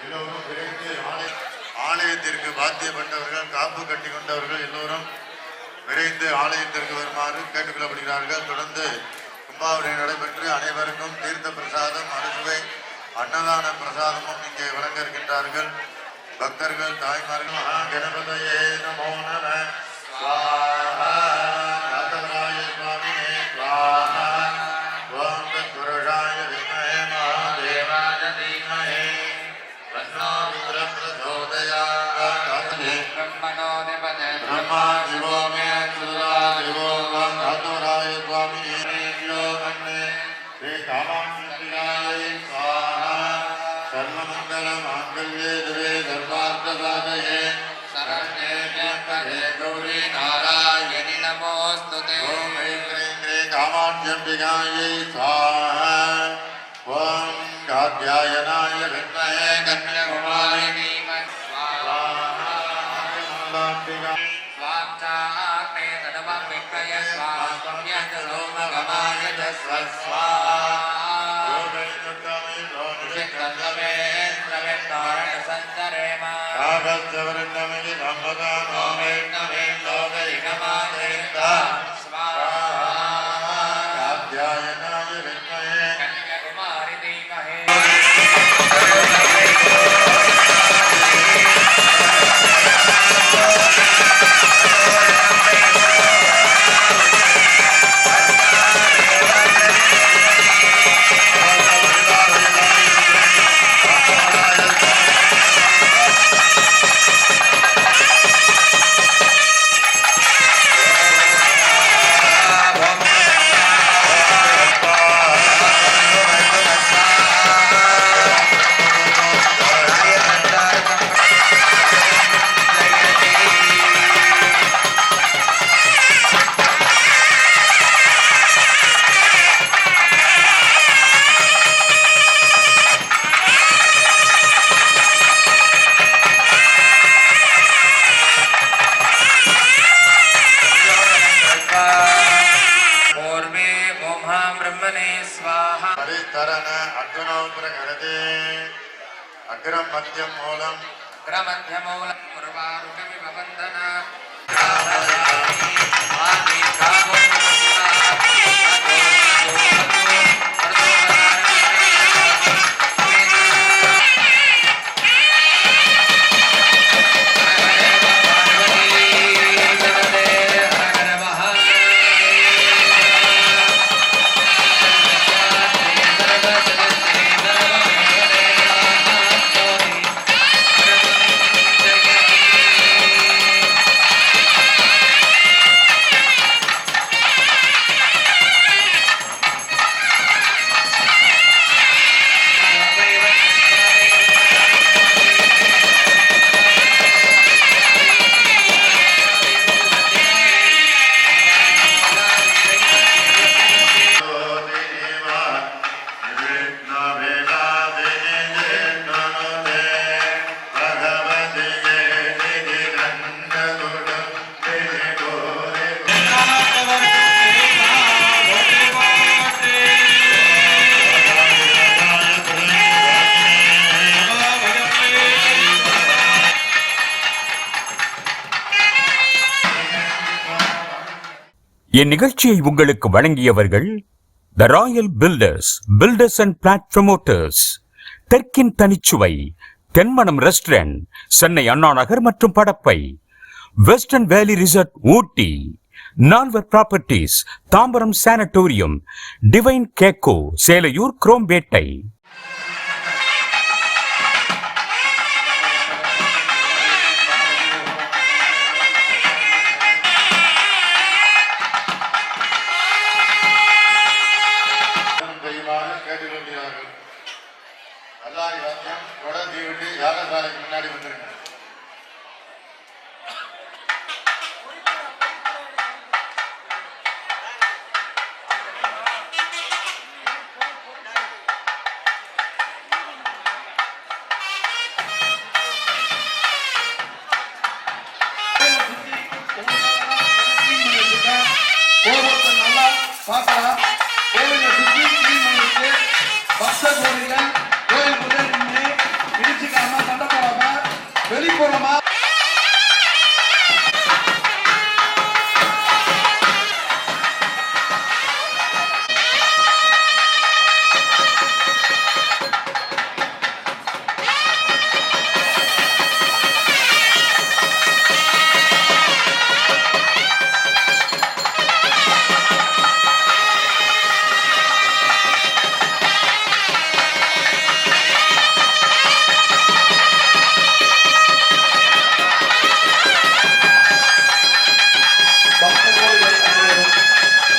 எல்லோரும் விரைந்து ஆலயத்திற்கு பாத்தியப்பட்டவர்கள், காப்பு கட்டி கொண்டவர்கள் எல்லோரும் விரைந்து ஆலயத்திற்கு வருமாறு கேட்டுக்கொள்ளப்படுகிறார்கள். தொடர்ந்து கும்பாவளி நடைபெற்று அனைவருக்கும் தீர்த்த பிரசாதம், அறுசுவை அன்னதான பிரசாதமும் இங்கே வழங்க இருக்கின்றார்கள். பக்தர்கள், தாய்மார்கள். மகா கணபதியே நமோ நம. ஸ்வாஹா. காத்தவராய சுவாமியே ஸ்வாஹா. ஓம் தத்புருஷாய வித்மஹே மகாதேவாய தீமஹி தன்னோ ருத்ரः பிரச்சோதயாத். ब्रह्मणो निपते ब्रह्मा शिवो मे सुरा शिवो ओम कातवराय स्वामिने यो मन्ने श्री कामाक्षिराय स्वाहा. सर्वमंगल मांगल्ये शिवे सर्वार्थ साधये शरण्ये त्र्यंबके गौरी नारायणि नमोस्तुते ओम ऐं क्लीं क्लीं कामाक्षिम्बिकायै स्वाहा. ओम कात्यायनाय विद्महे कन्याकुमारिणी स्वाहा स्वाहा. स्वाक्षाग्ने तदवं विक्रय स्वाहाम्यजलोमगमाय च स्वाहा ृष्कन्दवेन्द्रवेत्तारणसञ्चरेम कन्याकुमारि धीमहि पूर्वे मोहा ब्रह्मणे स्वाहा हरितरण अर्जुनोप्रकरते अग्रम मध्यम मूलम ग्रमध्यमूलं कुर्वारुकमिव वन्दन இந்நிகழ்ச்சியை உங்களுக்கு வழங்கியவர்கள் the royal builders and plot promoters, தெற்கின் தனிச்சுவை, தென்மணம் ரெஸ்டாரண்ட், சென்னை அண்ணா நகர் மற்றும் Padappai, western valley resort Ooty, Nalvar properties, Tambaram sanatorium, divine கேக்கோ, சேலையூர் குரோம்பேட்டை. யாகசாலைக்கு முன்னாடி வந்துருங்க. கோபத்தை நல்லா பார்க்கலாம். கோவிலை சுற்றி கிளீன் பண்ணிட்டு பக்த கோவில்கள் கோயிலுக்குள்ள நின்று இடிச்சுக்காம போறோமா?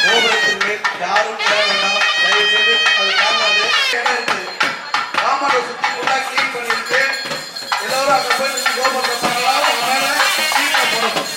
கோபுரத்தின் மேல் யாரும் விட வேண்டாம். தயவு செய்து அது காணாது. இடம் இருக்குது. காம்பவுண்டை சுத்தி ஃபுல்லா க்ளீன் பண்ணிட்டு எல்லாரும் அங்க போய் நின்று கோபுரத்தை பார்க்கலாம். அவங்க மேல சீட்டை போடணும்.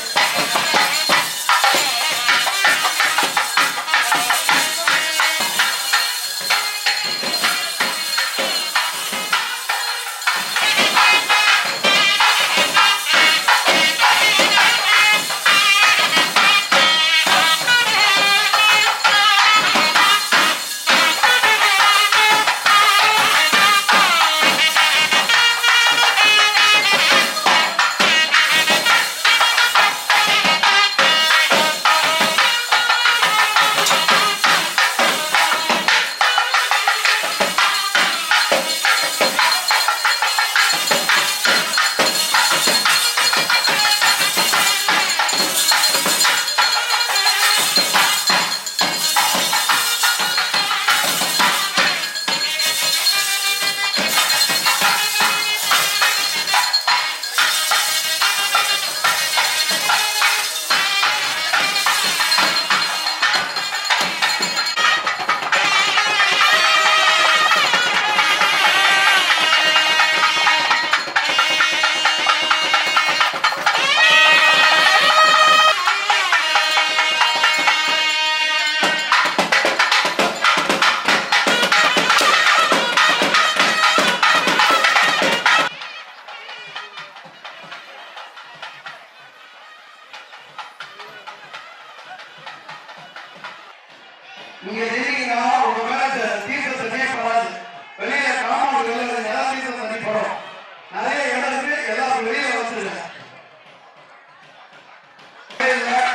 நீங்க செஞ்சீங்கன்னா உங்க மேல தீர்த்த தண்ணியே படாது. வெளியில காம்பவுண்ட் வெளியில எல்லாம் தீர்த்த தண்ணி படும். நிறைய இடம் இருக்கு. எல்லாரும் வெளியில வந்துருங்க. Amen.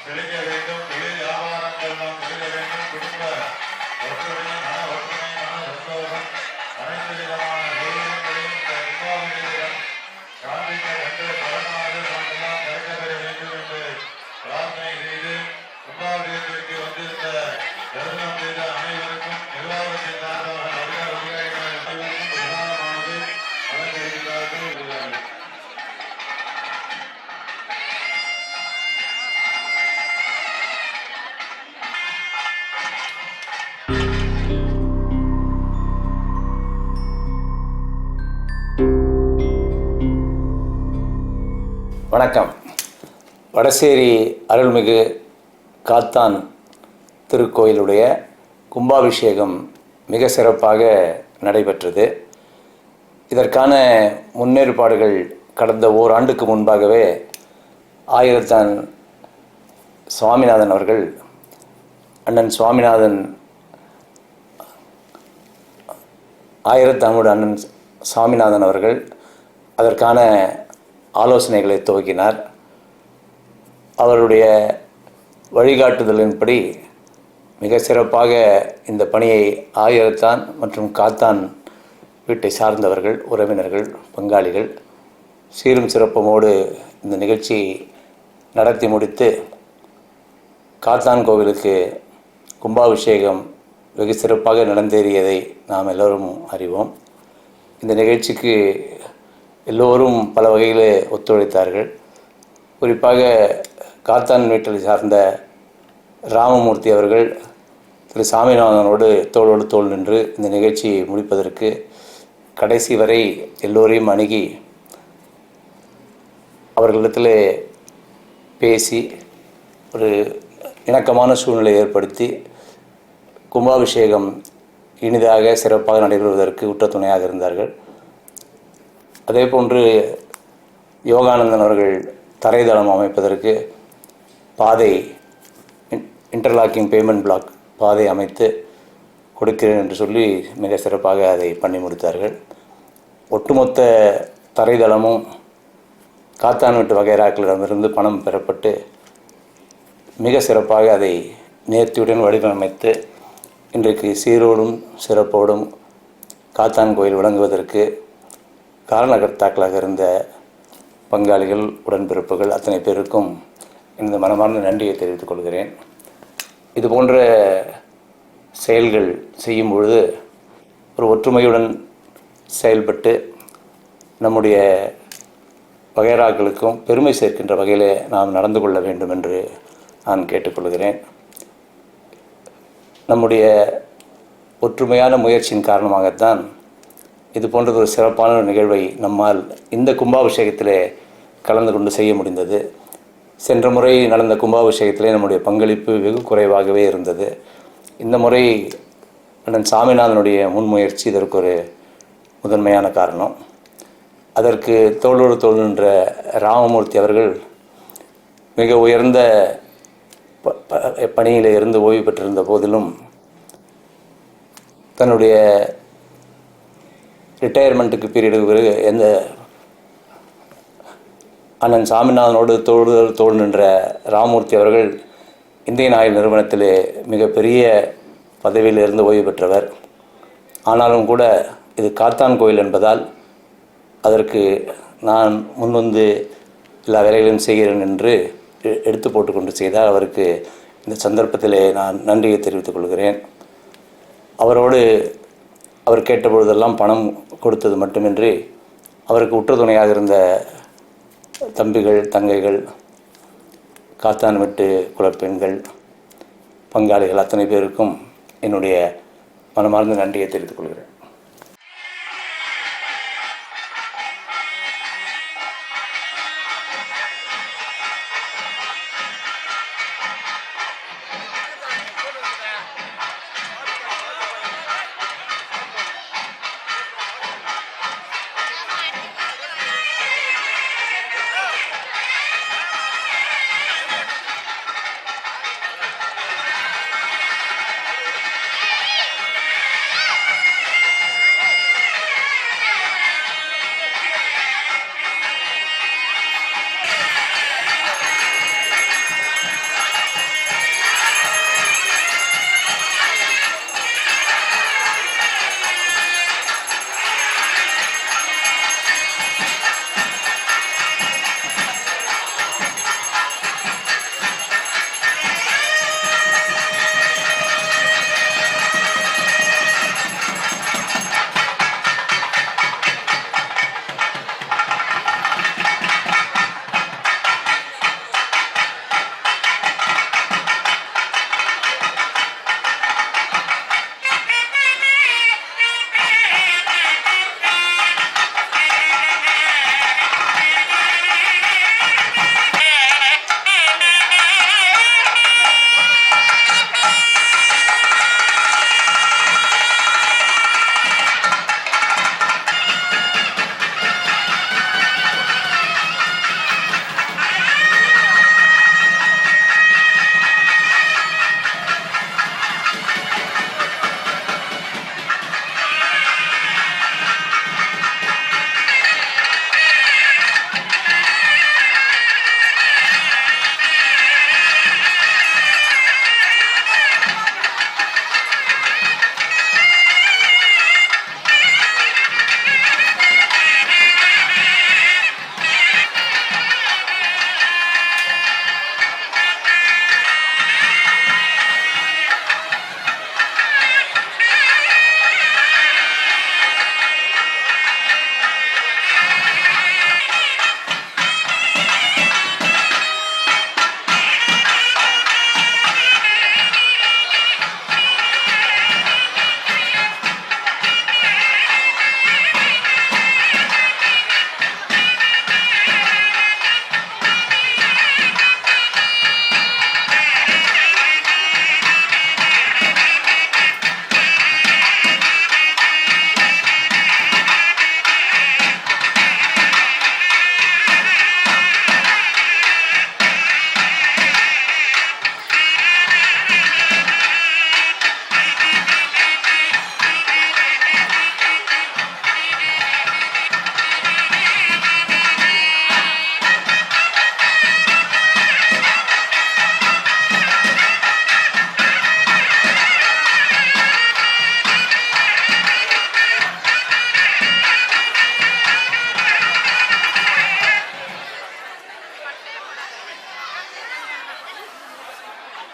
செழிக்க வேண்டும், தொழில் வியாபாரங்கள் நாம் பெருக வேண்டும், குடும்ப ஒற்றுமை, மன ஒற்றுமை, மன சந்தோஷம், அனைத்து விதமான தெய்வங்களையும் இந்த கும்பாபிஷேகம் காண்பிக்க கண்டு பலனாக நாமெல்லாம் கிடைக்க பெற வேண்டும் என்று பிரார்த்தனை செய்து கும்பாபிஷேகத்திற்கு வந்திருந்த தரிசனம் செய்த அனைவருக்கும் நிர்வாகத்தின் சார்பாக அதிகாரிகள் அனைவருக்கும் பிரதானமானது அலங்கரிக்கிறார்கள். வணக்கம். வடசேரி அருள்மிகு காத்தான் திருக்கோயிலுடைய கும்பாபிஷேகம் மிக சிறப்பாக நடைபெற்றது. இதற்கான முன்னேற்பாடுகள் கடந்த ஓராண்டுக்கு முன்பாகவே ஆயிரத்தான் சுவாமிநாதன் அவர்கள், அண்ணன் சுவாமிநாதன், ஆயிரத்தாமோடு அண்ணன் சுவாமிநாதன் அவர்கள் அதற்கான ஆலோசனைகளை துவக்கினார். அவருடைய வழிகாட்டுதலின்படி மிக சிறப்பாக இந்த பணியை ஆயிரத்தான் மற்றும் காத்தான் வீட்டை சார்ந்தவர்கள், உறவினர்கள், பங்காளிகள் சீரும் சிறப்பமோடு இந்த நிகழ்ச்சி நடத்தி முடித்து காத்தான் கோவிலுக்கு கும்பாபிஷேகம் வெகு சிறப்பாக நடந்தேறியதை நாம் எல்லோரும் அறிவோம். இந்த நிகழ்ச்சிக்கு எல்லோரும் பல வகையில் ஒத்துழைத்தார்கள். குறிப்பாக காத்தான் வீட்டை சார்ந்த ராமமூர்த்தி அவர்கள் திரு சாமிநாதனோடு தோளோடு தோள் நின்று இந்த நிகழ்ச்சியை முடிப்பதற்கு கடைசி வரை எல்லோரையும் அணுகி அவர்களிடத்தில் பேசி ஒரு இணக்கமான சூழ்நிலை ஏற்படுத்தி கும்பாபிஷேகம் இனிதாக சிறப்பாக நடைபெறுவதற்கு உற்ற துணையாக இருந்தார்கள். அதே போன்று யோகானந்தன் அவர்கள் தரைதளம் அமைப்பதற்கு பாதை, இன்டர்லாக்கிங் பேமெண்ட் பிளாக் பாதை அமைத்து கொடுக்கிறேன் என்று சொல்லி மிக சிறப்பாக அதை பண்ணி முடித்தார்கள். ஒட்டுமொத்த தரைதளமும் காத்தான் வீட்டு வகைராக்களிடமிருந்து பணம் பெறப்பட்டு மிக சிறப்பாக அதை நேர்த்தியுடன் வடிவமைத்து இன்றைக்கு சீரோடும் சிறப்போடும் காத்தான் கோயில் விளங்குவதற்கு காரணகர்த்தாக்களாக இருந்த பங்காளிகள், உடன்பிறப்புகள் அத்தனை பேருக்கும் இந்த மனமார்ந்த நன்றியை தெரிவித்துக் கொள்கிறேன். இது போன்ற செயல்கள் செய்யும் பொழுது ஒரு ஒற்றுமையுடன் செயல்பட்டு நம்முடைய வகைராக்களுக்கும் பெருமை சேர்க்கின்ற வகையில் நாம் நடந்து கொள்ள வேண்டும் என்று நான் கேட்டுக்கொள்கிறேன். நம்முடைய ஒற்றுமையான முயற்சியின் காரணமாகத்தான் இது போன்ற ஒரு சிறப்பான நிகழ்வை நம்மால் இந்த கும்பாபிஷேகத்திலே கலந்து கொண்டு செய்ய முடிந்தது. சென்ற முறை நடந்த கும்பாபிஷேகத்திலே நம்முடைய பங்களிப்பு வெகு குறைவாகவே இருந்தது. இந்த முறை அண்ணன் சாமிநாதனுடைய முன்முயற்சி இதற்கு ஒரு முதன்மையான காரணம். அதற்கு தோளோடு தோள் நின்ற ராமமூர்த்தி அவர்கள் மிக உயர்ந்த பணியில் இருந்து ஓய்வு பெற்றிருந்த போதிலும் தன்னுடைய ரிட்டையர்மெண்ட்டுக்கு பீரியடுக்கு பிறகு எந்த அண்ணன் சாமிநாதனோடு தோள் நின்ற ராமமூர்த்தி அவர்கள் இந்தியன் ஆயில் நிறுவனத்திலே மிகப்பெரிய பதவியில் இருந்து ஓய்வு பெற்றவர். ஆனாலும் கூட இது காத்தான் கோயில் என்பதால் அதற்கு நான் முன்வந்து எல்லா வேலைகளையும் செய்கிறேன் என்று எடுத்து போட்டுக்கொண்டு செய்தால் அவருக்கு இந்த சந்தர்ப்பத்திலே நான் நன்றியை தெரிவித்துக் கொள்கிறேன். அவரோடு அவர் கேட்டபொழுதெல்லாம் பணம் கொடுத்தது மட்டுமின்றி அவருக்கு உற்றுதுணையாக இருந்த தம்பிகள், தங்கைகள், காத்தான் வெட்டு குலப்பெண்கள், பங்காளிகள் அத்தனை பேருக்கும் என்னுடைய மனமார்ந்த நன்றியை தெரிவித்துக் கொள்கிறேன்.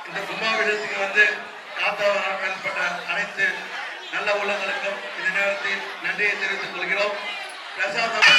இந்த கும்பாபிஷேகத்துக்கு வந்து காத்தவரால் பயன்பட்ட அனைத்து நல்ல உள்ளங்களுக்கும் இந்த நேரத்தில் நன்றியை தெரிவித்துக் கொள்கிறோம். பிரசாதம்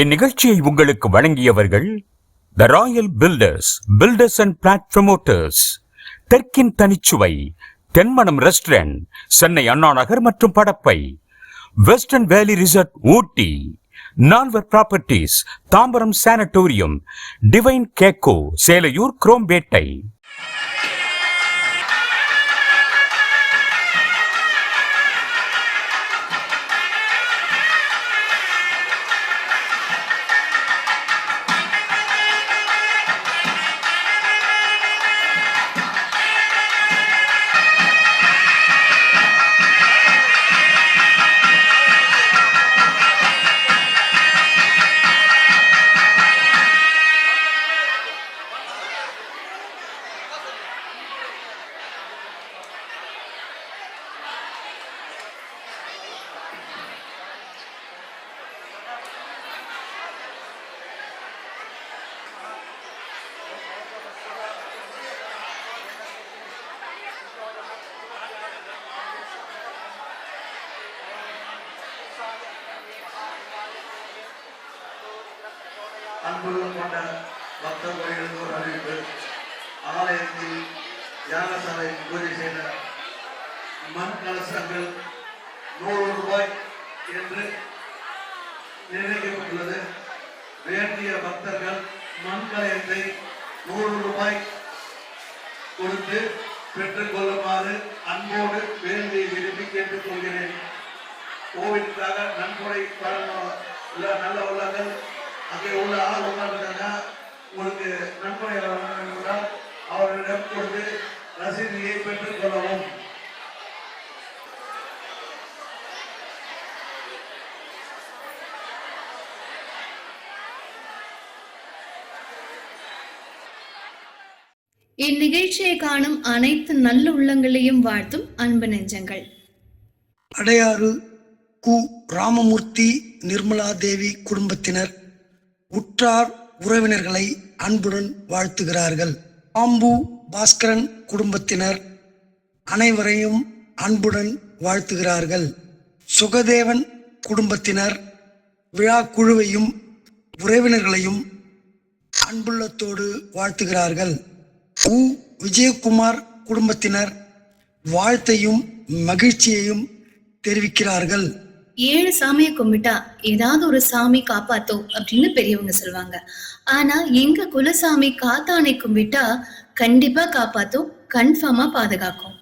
இந்நிகழ்ச்சியை உங்களுக்கு வழங்கியவர்கள் the royal builders and plot promoters, தெற்கின் தனிச்சுவை, தென்மனம் ரெஸ்டாரண்ட், சென்னை அண்ணா நகர் மற்றும் Padappai, western valley resort Ooty, Nalvar properties, Tambaram sanatorium, divine கேக்கோ, சேலையூர் குரோம்பேட்டை. அன்புள்ள கொண்ட பக்தர்களுக்கு ஒரு அறிவிப்பு. ஆலயத்தில் யாகசாலை பூஜை செய்த மண் கலசங்கள் 100 ரூபாய் என்று நிர்ணயிக்கப்பட்டுள்ளது. வேண்டிய பக்தர்கள் மண் கலயத்தை 100 ரூபாய் கொடுத்து பெற்றுக் கொள்ளுமாறு அன்போடு வேண்டி விரும்பி கேட்டுக் கொள்கிறேன். கோவிலுக்காக நன்கொடை உள்ள நல்ல உள்ளங்கள் அங்கே உள்ள ஆள் உட்காந்துட்டாங்க. உங்களுக்கு நன்கொடை என்றால் அவர்களிடம் கொடுத்து ரசீதியை பெற்றுக் கொள்ளவும். இந்நிகழ்ச்சியை காணும் அனைத்து நல்ல உள்ளங்களையும் வாழ்த்தும் அன்பு நெஞ்சங்கள். அடையாறு கு ராமமூர்த்தி நிர்மலா தேவி குடும்பத்தினர் உற்றார் உறவினர்களை அன்புடன் வாழ்த்துகிறார்கள். பாம்பு பாஸ்கரன் குடும்பத்தினர் அனைவரையும் அன்புடன் வாழ்த்துகிறார்கள். சுகதேவன் குடும்பத்தினர் விழா குழுவையும் உறவினர்களையும் அன்புள்ளத்தோடு வாழ்த்துகிறார்கள். உ விஜயகுமார் குடும்பத்தினர் வாழ்த்தையும் மகிழ்ச்சியையும் தெரிவிக்கிறார்கள். 7 சாமியை கும்பிட்டா ஏதாவது ஒரு சாமி காப்பாத்தோ அப்படின்னு பெரியவங்க சொல்லுவாங்க. ஆனா எங்க குலசாமி காத்தானை கும்பிட்டா கண்டிப்பா காப்பாத்தும், கன்ஃபார்மா பாதுகாக்கும்.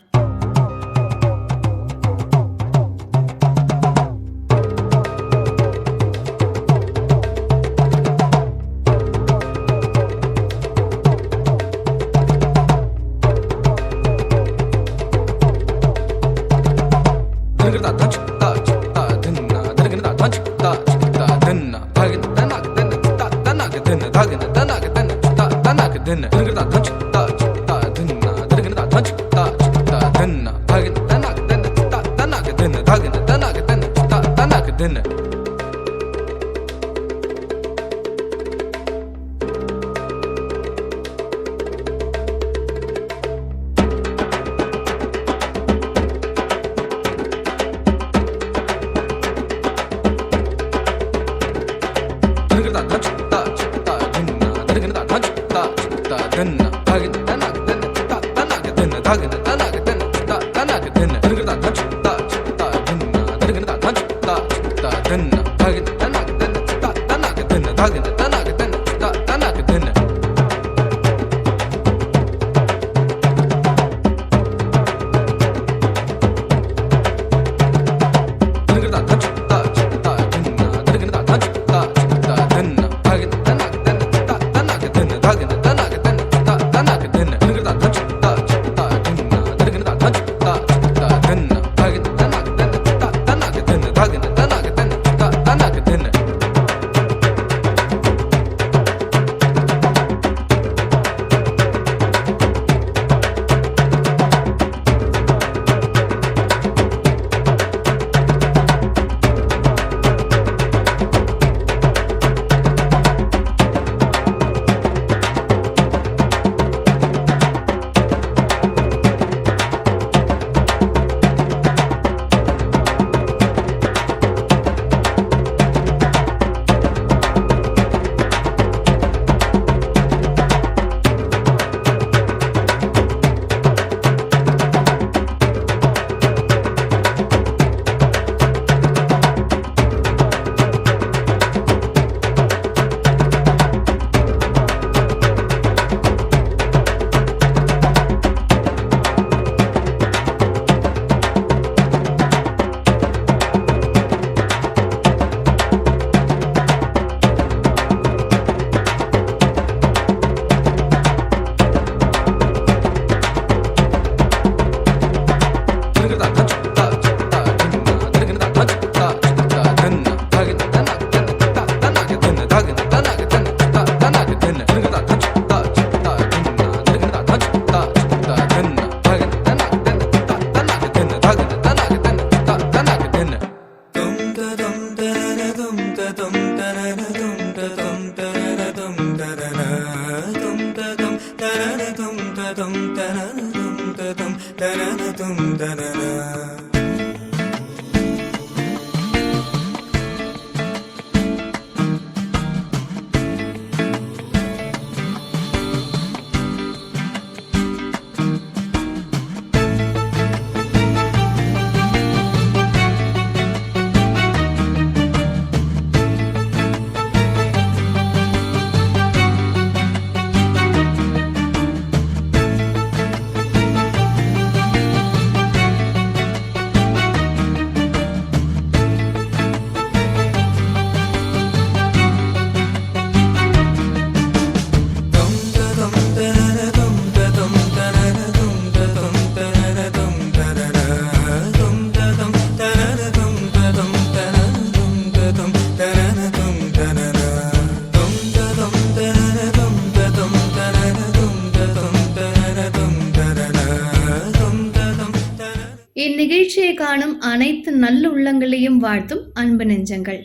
இந்நிகழ்ச்சியை காணும் அனைத்து நல்ல உள்ளங்களையும் வாழ்த்தும் அன்பு நெஞ்சங்கள்.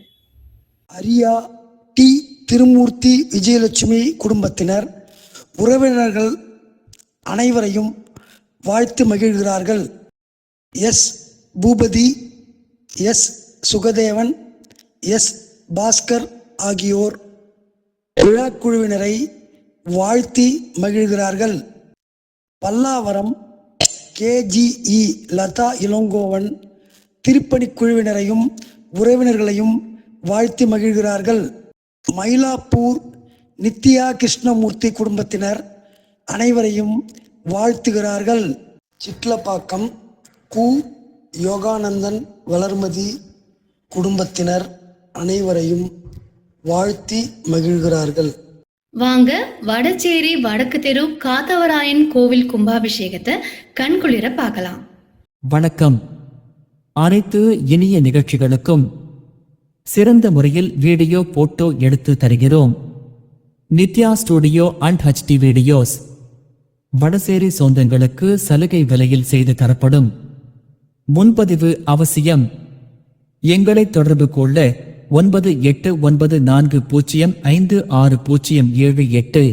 அரியா டி திருமூர்த்தி விஜயலட்சுமி குடும்பத்தினர் உறவினர்கள் அனைவரையும் வாழ்த்து மகிழ்கிறார்கள். S Bhoopathi, S Sukadevan, S Bhaskar ஆகியோர் விழாக்குழுவினரை வாழ்த்தி மகிழ்கிறார்கள். பல்லாவரம் KGE லதா இளங்கோவன் திருப்பணிக் குழுவினரையும் உறவினர்களையும் வாழ்த்தி மகிழ்கிறார்கள். மயிலாப்பூர் நித்யா கிருஷ்ணமூர்த்தி குடும்பத்தினர் அனைவரையும் வாழ்த்துகிறார்கள். சிட்லப்பாக்கம் கு யோகானந்தன் வளர்மதி குடும்பத்தினர் அனைவரையும் வாழ்த்தி மகிழ்கிறார்கள். வாங்க, வடச்சேரி வடக்கு தெரு காத்தவராயன் கோவில் கும்பாபிஷேகத்தை கண்குளிர பார்க்கலாம். வணக்கம். அனைத்து இனிய நிகழ்ச்சிகளுக்கும் சிறந்த முறையில் வீடியோ போட்டோ எடுத்து தருகிறோம். Nithya studio and HD videos. Vadasery சொந்தங்களுக்கு சலுகை விலையில் செய்து தரப்படும். முன்பதிவு அவசியம். எங்களை தொடர்பு கொள்ள 9894056078.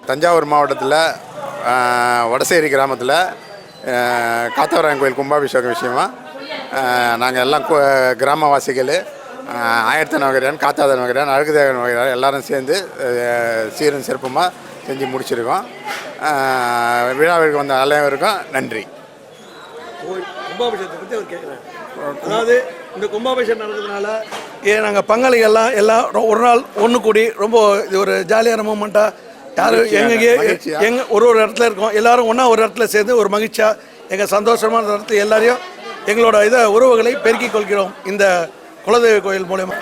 தஞ்சாவூர் மாவட்டத்தில் வடசேரி கிராமத்தில் காத்தவராயன் கோயில் கும்பாபிஷேகம் விஷயமா நாங்கள் எல்லாம் கிராமவாசிகள் ஆயத்த நகரான், காத்தாத நகரான், அழகுதேவன் நகரான் எல்லாரும் சேர்ந்து சீரும் சிறப்புமாக செஞ்சு முடிச்சிருக்கோம். விழாவிற்கு வந்த அனைவருக்கும் நன்றி. கும்பாபிஷேகத்தை பற்றி அவர் கேட்குறாரு. அதாவது இந்த கும்பாபிஷேகம் நடந்ததுனால நாங்கள் பங்காளிகள்லாம் எல்லாம் ஒரு நாள் ஒன்று கூடி ரொம்ப இது ஒரு ஜாலியான மூமெண்ட்டாக யாரும் எங்கள் ஒரு இடத்துல இருக்கோம், எல்லாரும் ஒன்றா ஒரு இடத்துல சேர்ந்து ஒரு மகிழ்ச்சியாக எங்கள் சந்தோஷமான இடத்துல எல்லாரையும் எங்களோட உறவுகளை பெருக்கிக் கொள்கிறோம் இந்த குலதெய்வ கோயில் மூலமா.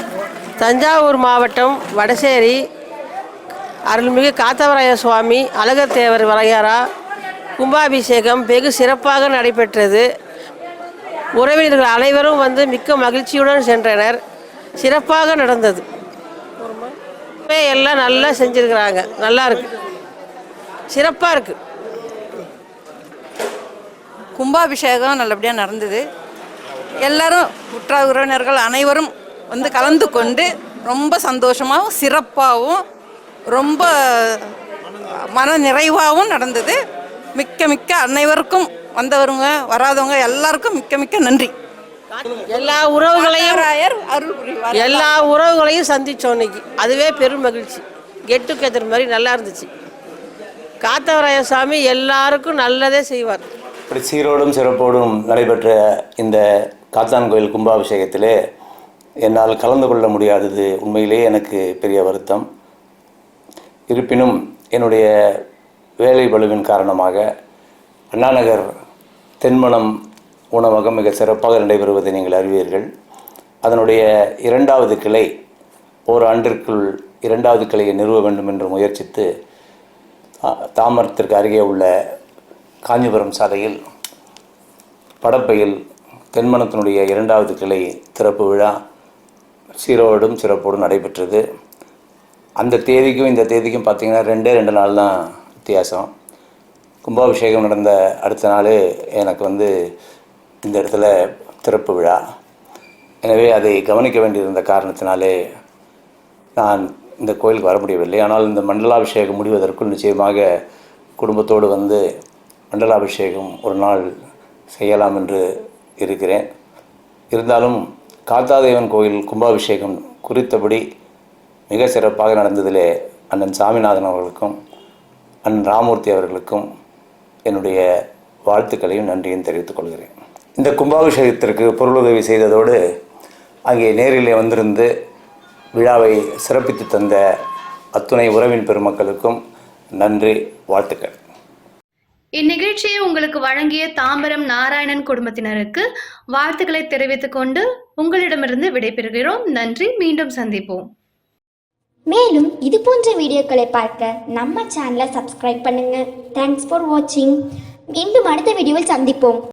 தஞ்சாவூர் மாவட்டம் வடசேரி அருள்மிகு காத்தவராய சுவாமி அழகர் தேவர் வரையாரா கும்பாபிஷேகம் வெகு சிறப்பாக நடைபெற்றது. உறவினர்கள் அனைவரும் வந்து மிக்க மகிழ்ச்சியுடன் சென்றனர். சிறப்பாக நடந்தது. எல்லாம் நல்லா செஞ்சுருக்கிறாங்க. நல்லா இருக்கு, சிறப்பாக இருக்கு. கும்பாபிஷேகம் நல்லபடியாக நடந்தது. எல்லாரும் உற்றார் உறவினர்கள் அனைவரும் வந்து கலந்து கொண்டு ரொம்ப சந்தோஷமாகவும் சிறப்பாகவும் ரொம்ப மன நிறைவாகவும் நடந்தது. மிக்க மிக்க அனைவருக்கும் வந்தவருங்க வராதவங்க எல்லாருக்கும் மிக்க மிக்க நன்றி. எல்லா உறவுகளையும் சந்திச்சோம் இன்னைக்கு. அதுவே பெரும் மகிழ்ச்சி. கெட் டுகெதர் மாதிரி நல்லா இருந்துச்சு. காத்தவராய சாமி எல்லாருக்கும் நல்லதே செய்வார். இப்படி சீரோடும் சிறப்போடும் நடைபெற்ற இந்த காத்தான் கோயில் கும்பாபிஷேகத்திலே என்னால் கலந்து கொள்ள முடியாதது உண்மையிலேயே எனக்கு பெரிய வருத்தம். இருப்பினும் என்னுடைய வேலை பளுவின் காரணமாக அண்ணாநகர் தென்மனம் உணவகம் மிக சிறப்பாக நடைபெறுவதை நீங்கள் அறிவீர்கள். அதனுடைய 2வது கிளை ஓராண்டிற்குள் 2வது கிளையை நிறுவ வேண்டும் என்று முயற்சித்து தாமரத்திற்கு அருகே உள்ள காஞ்சிபுரம் சாலையில் படப்பையில் தென்மனத்தினுடைய 2வது கிளை திறப்பு விழா சீரோடும் சிறப்போடும் நடைபெற்றது. அந்த தேதிக்கும் இந்த தேதிக்கும் பார்த்திங்கன்னா 2 நாள் தான் வித்தியாசம். கும்பாபிஷேகம் நடந்த அடுத்த நாள் எனக்கு இந்த இடத்துல திறப்பு விழா. எனவே அதை கவனிக்க வேண்டியிருந்த காரணத்தினாலே நான் இந்த கோயிலுக்கு வர முடியவில்லை. ஆனால் இந்த மண்டலாபிஷேகம் முடிவதற்குள் நிச்சயமாக குடும்பத்தோடு மண்டலாபிஷேகம் ஒரு நாள் செய்யலாம் என்று இருக்கிறேன். இருந்தாலும் காத்தாதேவன் கோயில் கும்பாபிஷேகம் குறித்தபடி மிக சிறப்பாக நடந்ததிலே அண்ணன் சாமிநாதன் அவர்களுக்கும் அண்ணன் ராமூர்த்தி அவர்களுக்கும் என்னுடைய வாழ்த்துக்களையும் நன்றியும் தெரிவித்துக் கொள்கிறேன். இந்த கும்பாபிஷேகத்திற்கு பொருளுதவி செய்ததோடு அங்கே நேரிலே வந்திருந்து விழாவை சிறப்பித்து தந்த அத்துணை உறவின் பெருமக்களுக்கும் நன்றி, வாழ்த்துக்கள். இந்நிகழ்ச்சியை உங்களுக்கு வழங்கிய தாம்பரம் நாராயணன் குடும்பத்தினருக்கு வாழ்த்துக்களை தெரிவித்துக் கொண்டு உங்களிடமிருந்து விடைபெறுகிறோம். நன்றி, மீண்டும் சந்திப்போம். மேலும் இது போன்ற வீடியோக்களை பார்க்க நம்ம சேனலை சப்ஸ்கிரைப் பண்ணுங்க. தேங்க்ஸ் ஃபார் வாட்சிங். மீண்டும் அடுத்த வீடியோவில் சந்திப்போம்.